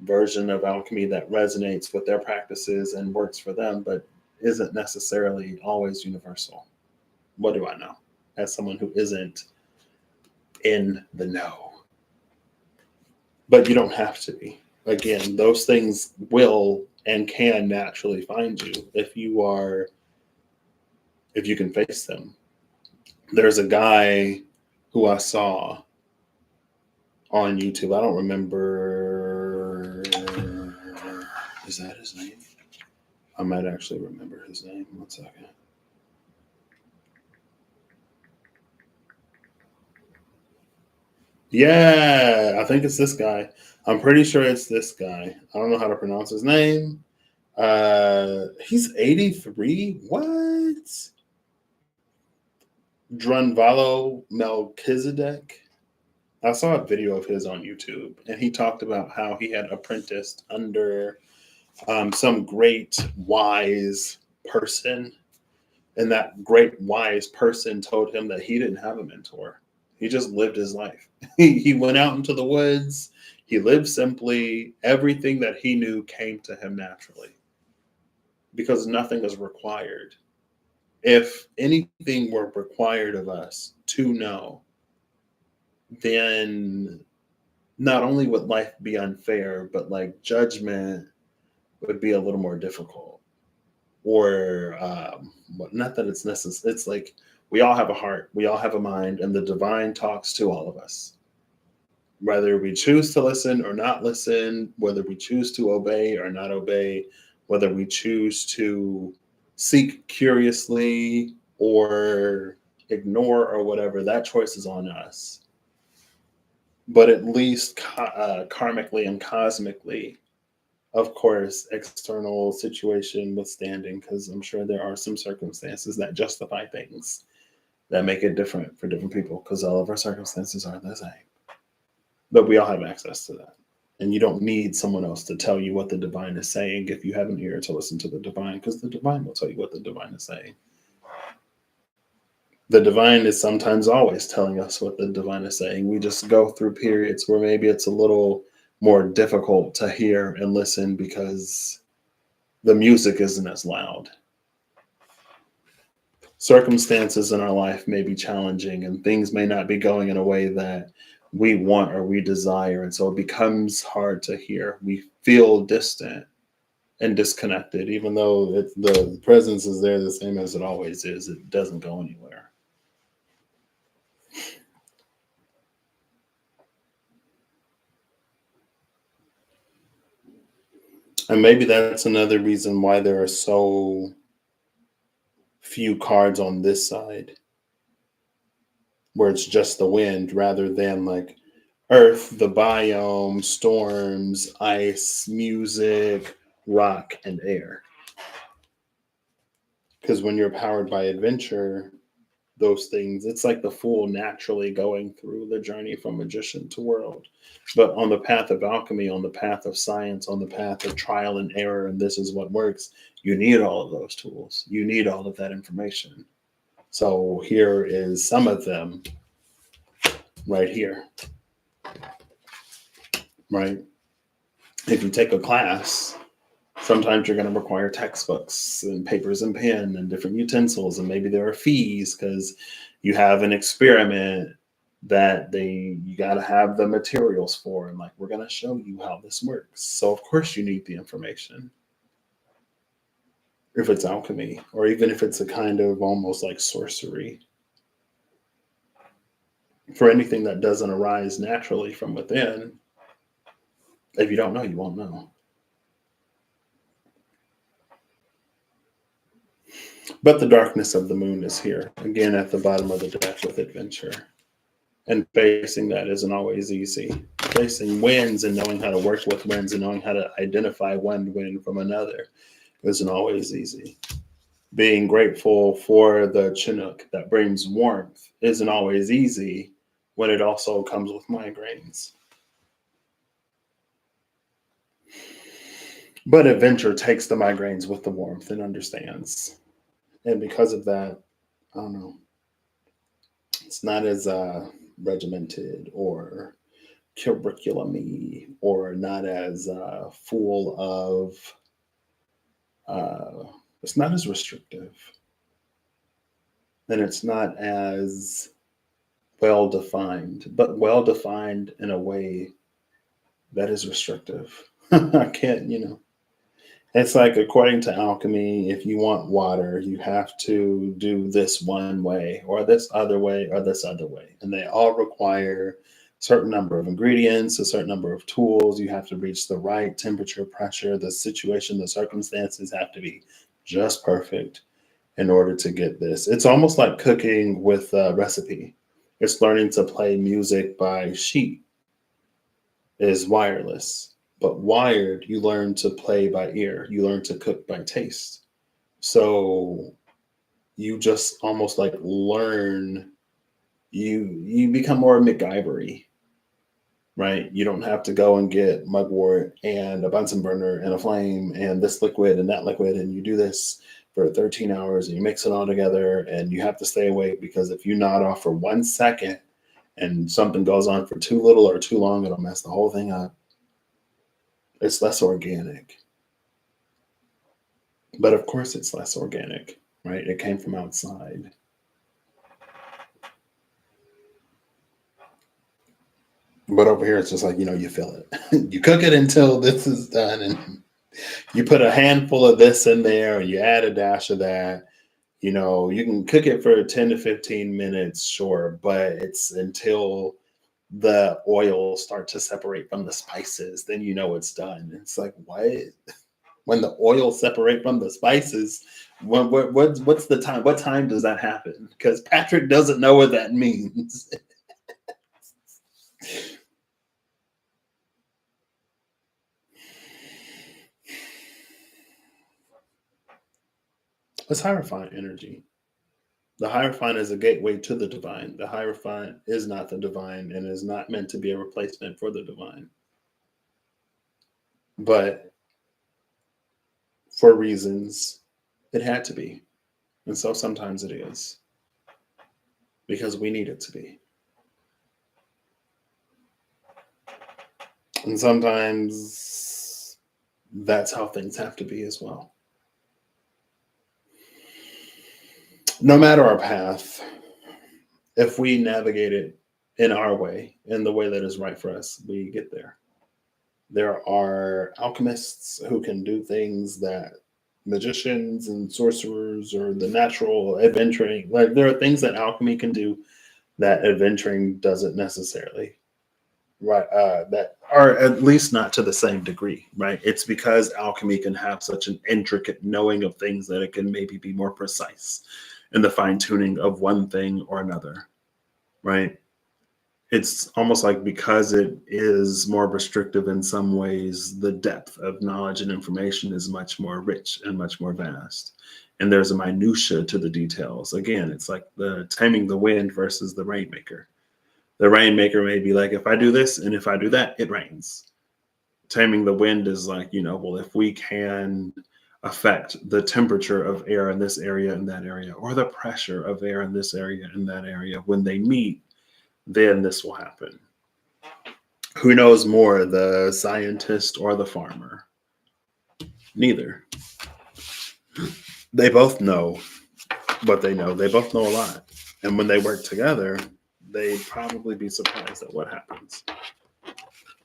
version of alchemy that resonates with their practices and works for them, but isn't necessarily always universal. What do I know? As someone who isn't in the know. But you don't have to be. Again, those things will and can naturally find you if you can face them. There's a guy who I saw on YouTube. I don't remember. Is that his name? I might actually remember his name. 1 second. Yeah, I think it's this guy. I'm pretty sure it's this guy. I don't know how to pronounce his name. He's 83. What? Drunvalo Melchizedek. I saw a video of his on YouTube, and he talked about how he had apprenticed under some great wise person, and that great wise person told him that he didn't have a mentor. He just lived his life. He went out into the woods. He lived simply. Everything that he knew came to him naturally because nothing is required. If anything were required of us to know, then not only would life be unfair, but like judgment would be a little more difficult. Or not that it's necessary. It's like we all have a heart, we all have a mind, and the divine talks to all of us. Whether we choose to listen or not listen, whether we choose to obey or not obey, whether we choose to seek curiously or ignore or whatever, that choice is on us. But at least karmically and cosmically, Of course, external situation withstanding, because I'm sure there are some circumstances that justify things that make it different for different people, because all of our circumstances are the same. But we all have access to that. And you don't need someone else to tell you what the divine is saying if you have an ear to listen to the divine, because the divine will tell you what the divine is saying. The divine is sometimes always telling us what the divine is saying. We just go through periods where maybe it's a little more difficult to hear and listen because the music isn't as loud. Circumstances in our life may be challenging and things may not be going in a way that we want or we desire. And so it becomes hard to hear. We feel distant and disconnected, even though the presence is there the same as it always is. It doesn't go anywhere. And maybe that's another reason why there are so few cards on this side, where it's just the wind rather than like earth, the biome, storms, ice, music, rock, and air. Because when you're powered by adventure, those things, it's like the fool naturally going through the journey from magician to world. But on the path of alchemy, on the path of science, on the path of trial and error, and this is what works, you need all of those tools. You need all of that information. So here is some of them right here, right? If you take a class, sometimes you're going to require textbooks and papers and pen and different utensils, and maybe there are fees because you have an experiment that you got to have the materials for, and like we're going to show you how this works. So of course you need the information. If it's alchemy, or even if it's a kind of almost like sorcery, for anything that doesn't arise naturally from within, if you don't know, you won't know. But the darkness of the moon is here, again, at the bottom of the deck with adventure. And facing that isn't always easy. Facing winds and knowing how to work with winds and knowing how to identify one wind from another isn't always easy. Being grateful for the Chinook that brings warmth isn't always easy when it also comes with migraines. But adventure takes the migraines with the warmth and understands. And because of that, I don't know, it's not as regimented or curriculum-y, or not as full of, it's not as restrictive. And it's not as well defined, but well defined in a way that is restrictive. I can't, it's like, according to alchemy, if you want water, you have to do this one way, or this other way, or this other way. And they all require a certain number of ingredients, a certain number of tools. You have to reach the right temperature, pressure, the situation, the circumstances have to be just perfect in order to get this. It's almost like cooking with a recipe. It's learning to play music by sheet is wireless. But wired, you learn to play by ear. You learn to cook by taste. So you just almost like learn, you become more MacGyver-y, right? You don't have to go and get mugwort and a Bunsen burner and a flame and this liquid and that liquid, and you do this for 13 hours and you mix it all together, and you have to stay awake, because if you nod off for 1 second and something goes on for too little or too long, it'll mess the whole thing up. It's less organic. But of course it's less organic, right? It came from outside. But over here, it's just like, you feel it. You cook it until this is done, and you put a handful of this in there, and you add a dash of that. You can cook it for 10 to 15 minutes, sure, but it's until the oil starts to separate from the spices, then it's done. It's like, what? When the oil separate from the spices, what's the time? What time does that happen? Because Patrick doesn't know what that means. It's Hierophant energy. The Hierophant is a gateway to the divine. The Hierophant is not the divine and is not meant to be a replacement for the divine. But for reasons, it had to be. And so sometimes it is because we need it to be. And sometimes that's how things have to be as well. No matter our path, if we navigate it in our way, in the way that is right for us, we get there. There are alchemists who can do things that magicians and sorcerers or the natural adventuring, like there are things that alchemy can do that adventuring doesn't necessarily, right? That are at least not to the same degree, right? It's because alchemy can have such an intricate knowing of things that it can maybe be more precise in the fine tuning of one thing or another, right? It's almost like because it is more restrictive in some ways, the depth of knowledge and information is much more rich and much more vast. And there's a minutia to the details. Again, it's like the taming the wind versus the rainmaker. The rainmaker may be like, if I do this and if I do that, it rains. Taming the wind is like, well, if we can affect the temperature of air in this area and that area, or the pressure of air in this area and that area, when they meet, then this will happen. Who knows more, the scientist or the farmer? Neither. They both know what they know. They both know a lot. And when they work together, they'd probably be surprised at what happens.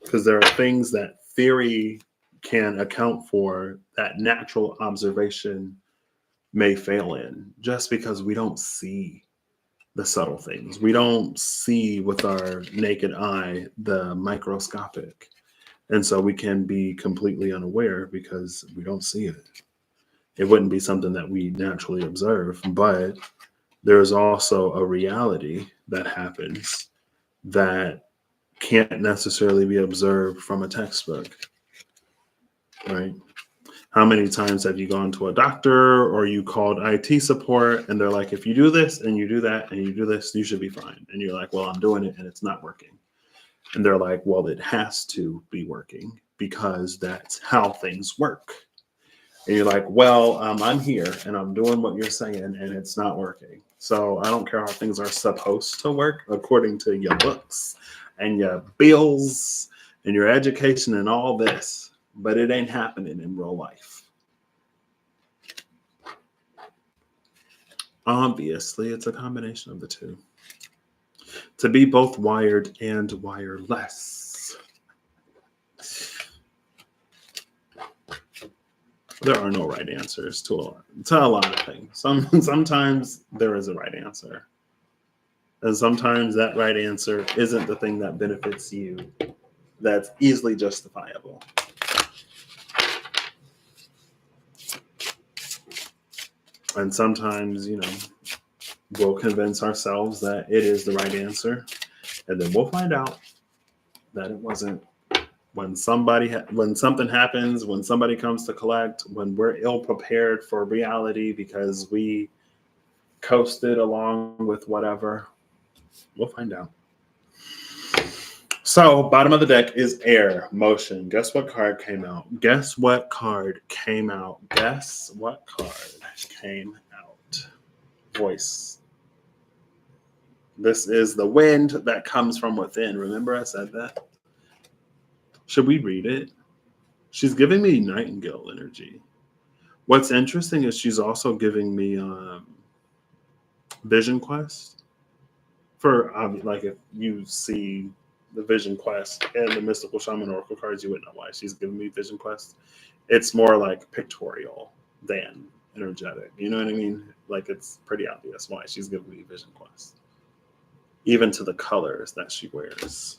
Because there are things that theory can account for that natural observation may fail in, just because we don't see the subtle things. We don't see with our naked eye the microscopic. And so we can be completely unaware because we don't see it. It wouldn't be something that we naturally observe, but there's also a reality that happens that can't necessarily be observed from a textbook, right? How many times have you gone to a doctor or you called IT support and they're like, if you do this and you do that and you do this, you should be fine. And you're like, well, I'm doing it and it's not working. And they're like, well, it has to be working because that's how things work. And you're like, well, I'm here and I'm doing what you're saying and it's not working. So I don't care how things are supposed to work according to your books and your bills and your education and all this. But it ain't happening in real life. Obviously, it's a combination of the two. To be both wired and wireless. There are no right answers to a lot of things. Sometimes there is a right answer. And sometimes that right answer isn't the thing that benefits you that's easily justifiable. And sometimes, we'll convince ourselves that it is the right answer. And then we'll find out that it wasn't. When something happens, when somebody comes to collect, when we're ill prepared for reality because we coasted along with whatever, we'll find out. So, bottom of the deck is air, motion. Guess what card came out? Guess what card came out? Guess what card came out? Voice. This is the wind that comes from within. Remember I said that? Should we read it? She's giving me nightingale energy. What's interesting is she's also giving me Vision Quest. For like if you see the Vision Quest and the Mystical Shaman Oracle cards, you wouldn't know why she's giving me Vision Quest. It's more like pictorial than energetic. You know what I mean? Like it's pretty obvious why she's giving me Vision Quest. Even to the colors that she wears.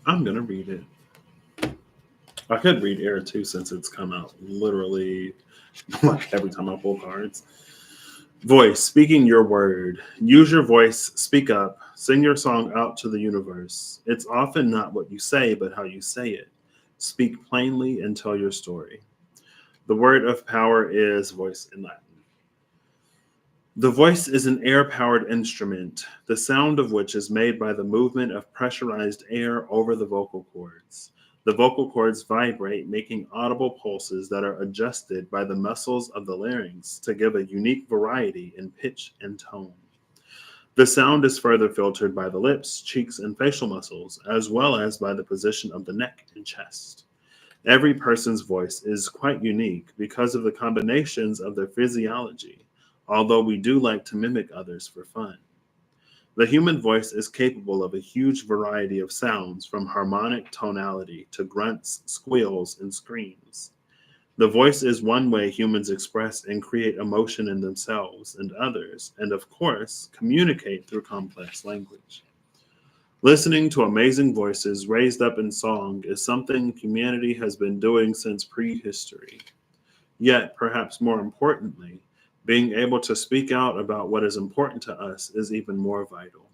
I'm going to read it. I could read air too, since it's come out literally like every time I pull cards. Voice, speaking your word. Use your voice, speak up, sing your song out to the universe. It's often not what you say, but how you say it. Speak plainly and tell your story. The word of power is voice in Latin. The voice is an air-powered instrument, the sound of which is made by the movement of pressurized air over the vocal cords. The vocal cords vibrate, making audible pulses that are adjusted by the muscles of the larynx to give a unique variety in pitch and tone. The sound is further filtered by the lips, cheeks, and facial muscles, as well as by the position of the neck and chest. Every person's voice is quite unique because of the combinations of their physiology, although we do like to mimic others for fun. The human voice is capable of a huge variety of sounds, from harmonic tonality to grunts, squeals, and screams. The voice is one way humans express and create emotion in themselves and others, and of course, communicate through complex language. Listening to amazing voices raised up in song is something humanity has been doing since prehistory. Yet, perhaps more importantly, being able to speak out about what is important to us is even more vital.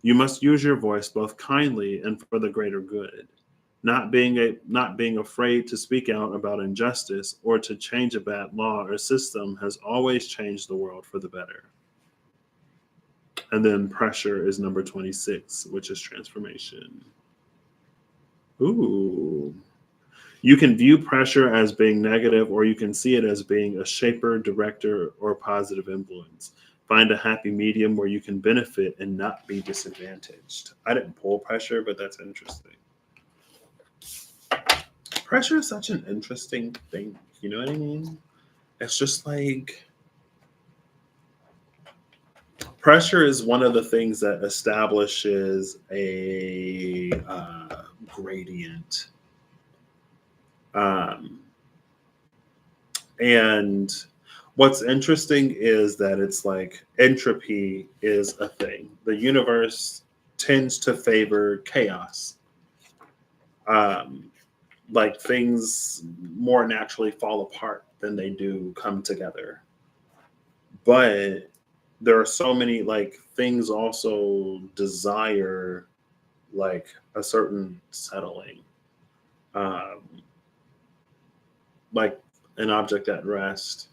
You must use your voice both kindly and for the greater good. Not being afraid to speak out about injustice or to change a bad law or system has always changed the world for the better. And then pressure is number 26, which is transformation. Ooh. You can view pressure as being negative, or you can see it as being a shaper, director, or positive influence. Find a happy medium where you can benefit and not be disadvantaged. I didn't pull pressure, but that's interesting. Pressure is such an interesting thing. You know what I mean? It's just like pressure is one of the things that establishes a gradient. Um, and what's interesting is that it's like entropy is a thing. The universe tends to favor chaos. Um, like things more naturally fall apart than they do come together. But there are so many like things also desire like a certain settling. Um, like an object at rest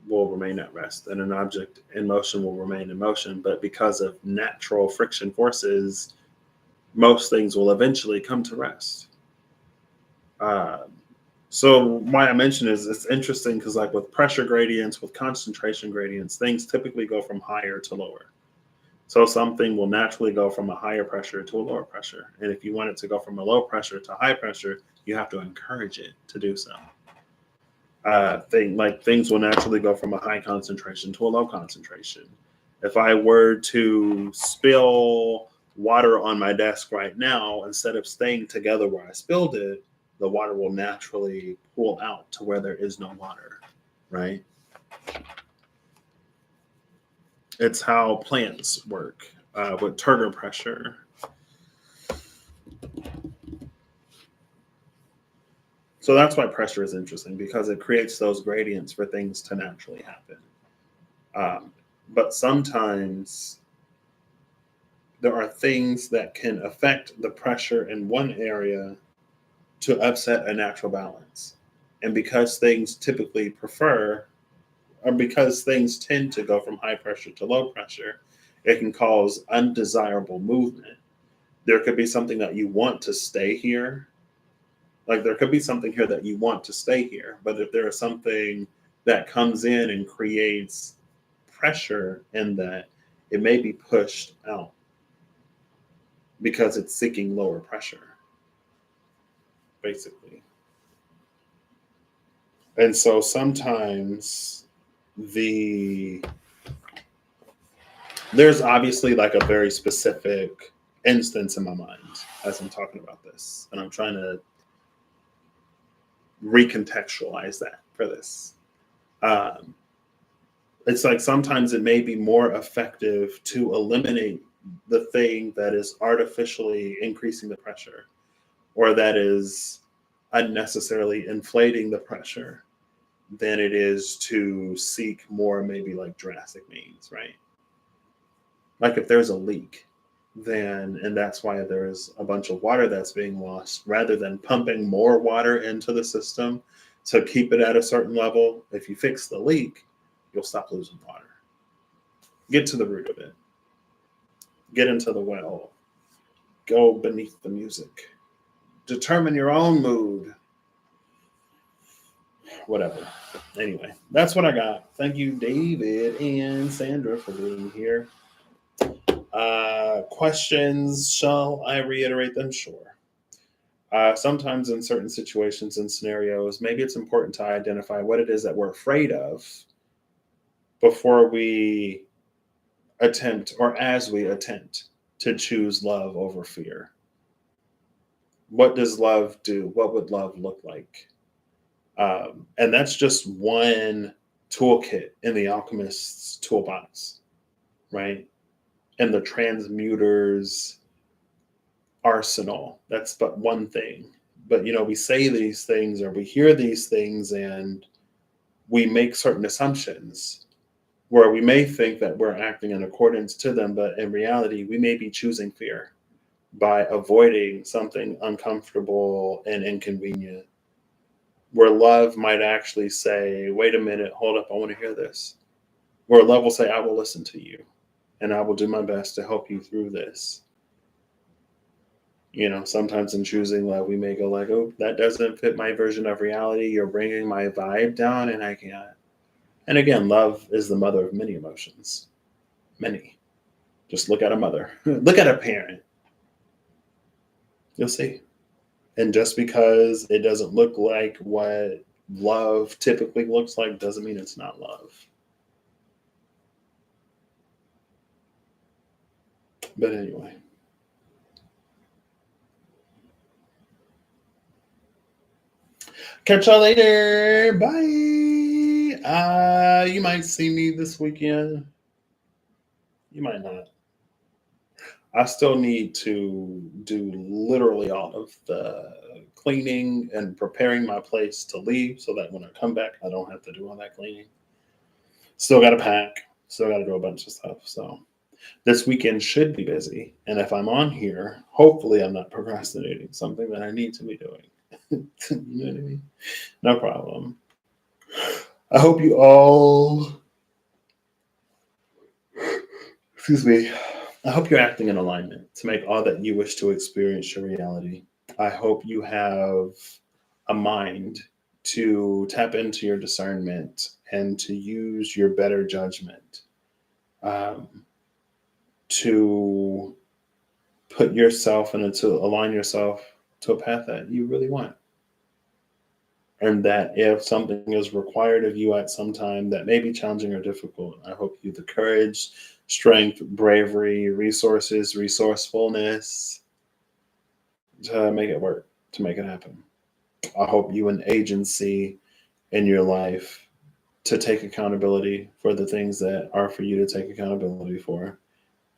will remain at rest, and an object in motion will remain in motion. But because of natural friction forces, most things will eventually come to rest. Um, so why I mention is it's interesting because like with pressure gradients, with concentration gradients, things typically go from higher to lower. So something will naturally go from a higher pressure to a lower pressure. And if you want it to go from a low pressure to high pressure, you have to encourage it to do so. Things will naturally go from a high concentration to a low concentration. If I were to spill water on my desk right now, instead of staying together where I spilled it, the water will naturally pool out to where there is no water, right? It's how plants work with turgor pressure. So that's why pressure is interesting, because it creates those gradients for things to naturally happen. But sometimes there are things that can affect the pressure in one area to upset a natural balance. And because things typically prefer, or because things tend to go from high pressure to low pressure, it can cause undesirable movement. There could be something that you want to stay here. Like there could be something here that you want to stay here. But if there is something that comes in and creates pressure in that, it may be pushed out because it's seeking lower pressure, basically. And so sometimes there's obviously like a very specific instance in my mind as I'm talking about this, and I'm trying to recontextualize that for this. Um, it's like sometimes it may be more effective to eliminate the thing that is artificially increasing the pressure, or that is unnecessarily inflating the pressure than it is to seek more maybe like drastic means, right? Like if there's a leak, then and that's why there's a bunch of water that's being lost, rather than pumping more water into the system to keep it at a certain level. If you fix the leak, you'll stop losing water. Get to the root of it. Get into the well. Go beneath the music. Determine your own mood. Whatever. Anyway, that's what I got. Thank you, David and Sandra, for being here. Questions, shall I reiterate them? Sure. Sometimes in certain situations and scenarios, maybe it's important to identify what it is that we're afraid of before we attempt, or as we attempt, to choose love over fear. What does love do? What would love look like? And that's just one toolkit in the alchemist's toolbox, right? And the transmuter's arsenal. That's but one thing. But we say these things, or we hear these things, and we make certain assumptions where we may think that we're acting in accordance to them, but in reality, we may be choosing fear by avoiding something uncomfortable and inconvenient. Where love might actually say, wait a minute, hold up, I want to hear this. Where love will say, I will listen to you and I will do my best to help you through this. Sometimes in choosing love, we may go like, oh, that doesn't fit my version of reality. You're bringing my vibe down and I can't. And again, love is the mother of many emotions. Many. Just look at a mother. Look at a parent. You'll see. And just because it doesn't look like what love typically looks like doesn't mean it's not love. But anyway. Catch y'all later. Bye. You might see me this weekend. You might not. I still need to do literally all of the cleaning and preparing my place to leave so that when I come back, I don't have to do all that cleaning. Still got to pack. Still got to do a bunch of stuff. So this weekend should be busy. And if I'm on here, hopefully I'm not procrastinating something that I need to be doing. You know what I mean? No problem. I hope you all, I hope you're acting in alignment to make all that you wish to experience your reality. I hope you have a mind to tap into your discernment and to use your better judgment to put yourself and to align yourself to a path that you really want. And that if something is required of you at some time that may be challenging or difficult, I hope you have the courage, strength, bravery, resources, resourcefulness to make it work, to make it happen. I hope you an agency in your life to take accountability for the things that are for you to take accountability for.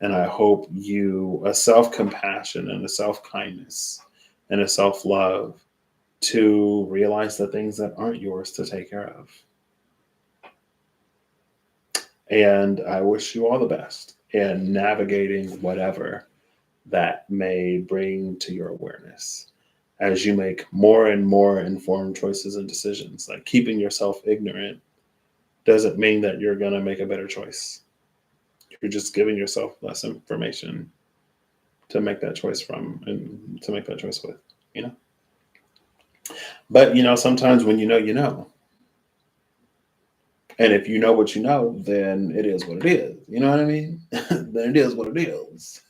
And I hope you a self-compassion and a self-kindness and a self-love to realize the things that aren't yours to take care of. And I wish you all the best in navigating whatever that may bring to your awareness as you make more and more informed choices and decisions. Like keeping yourself ignorant doesn't mean that you're going to make a better choice. You're just giving yourself less information to make that choice from and to make that choice with, But, sometimes when you know. And if you know what you know, then it is what it is. You know what I mean? Then it is what it is.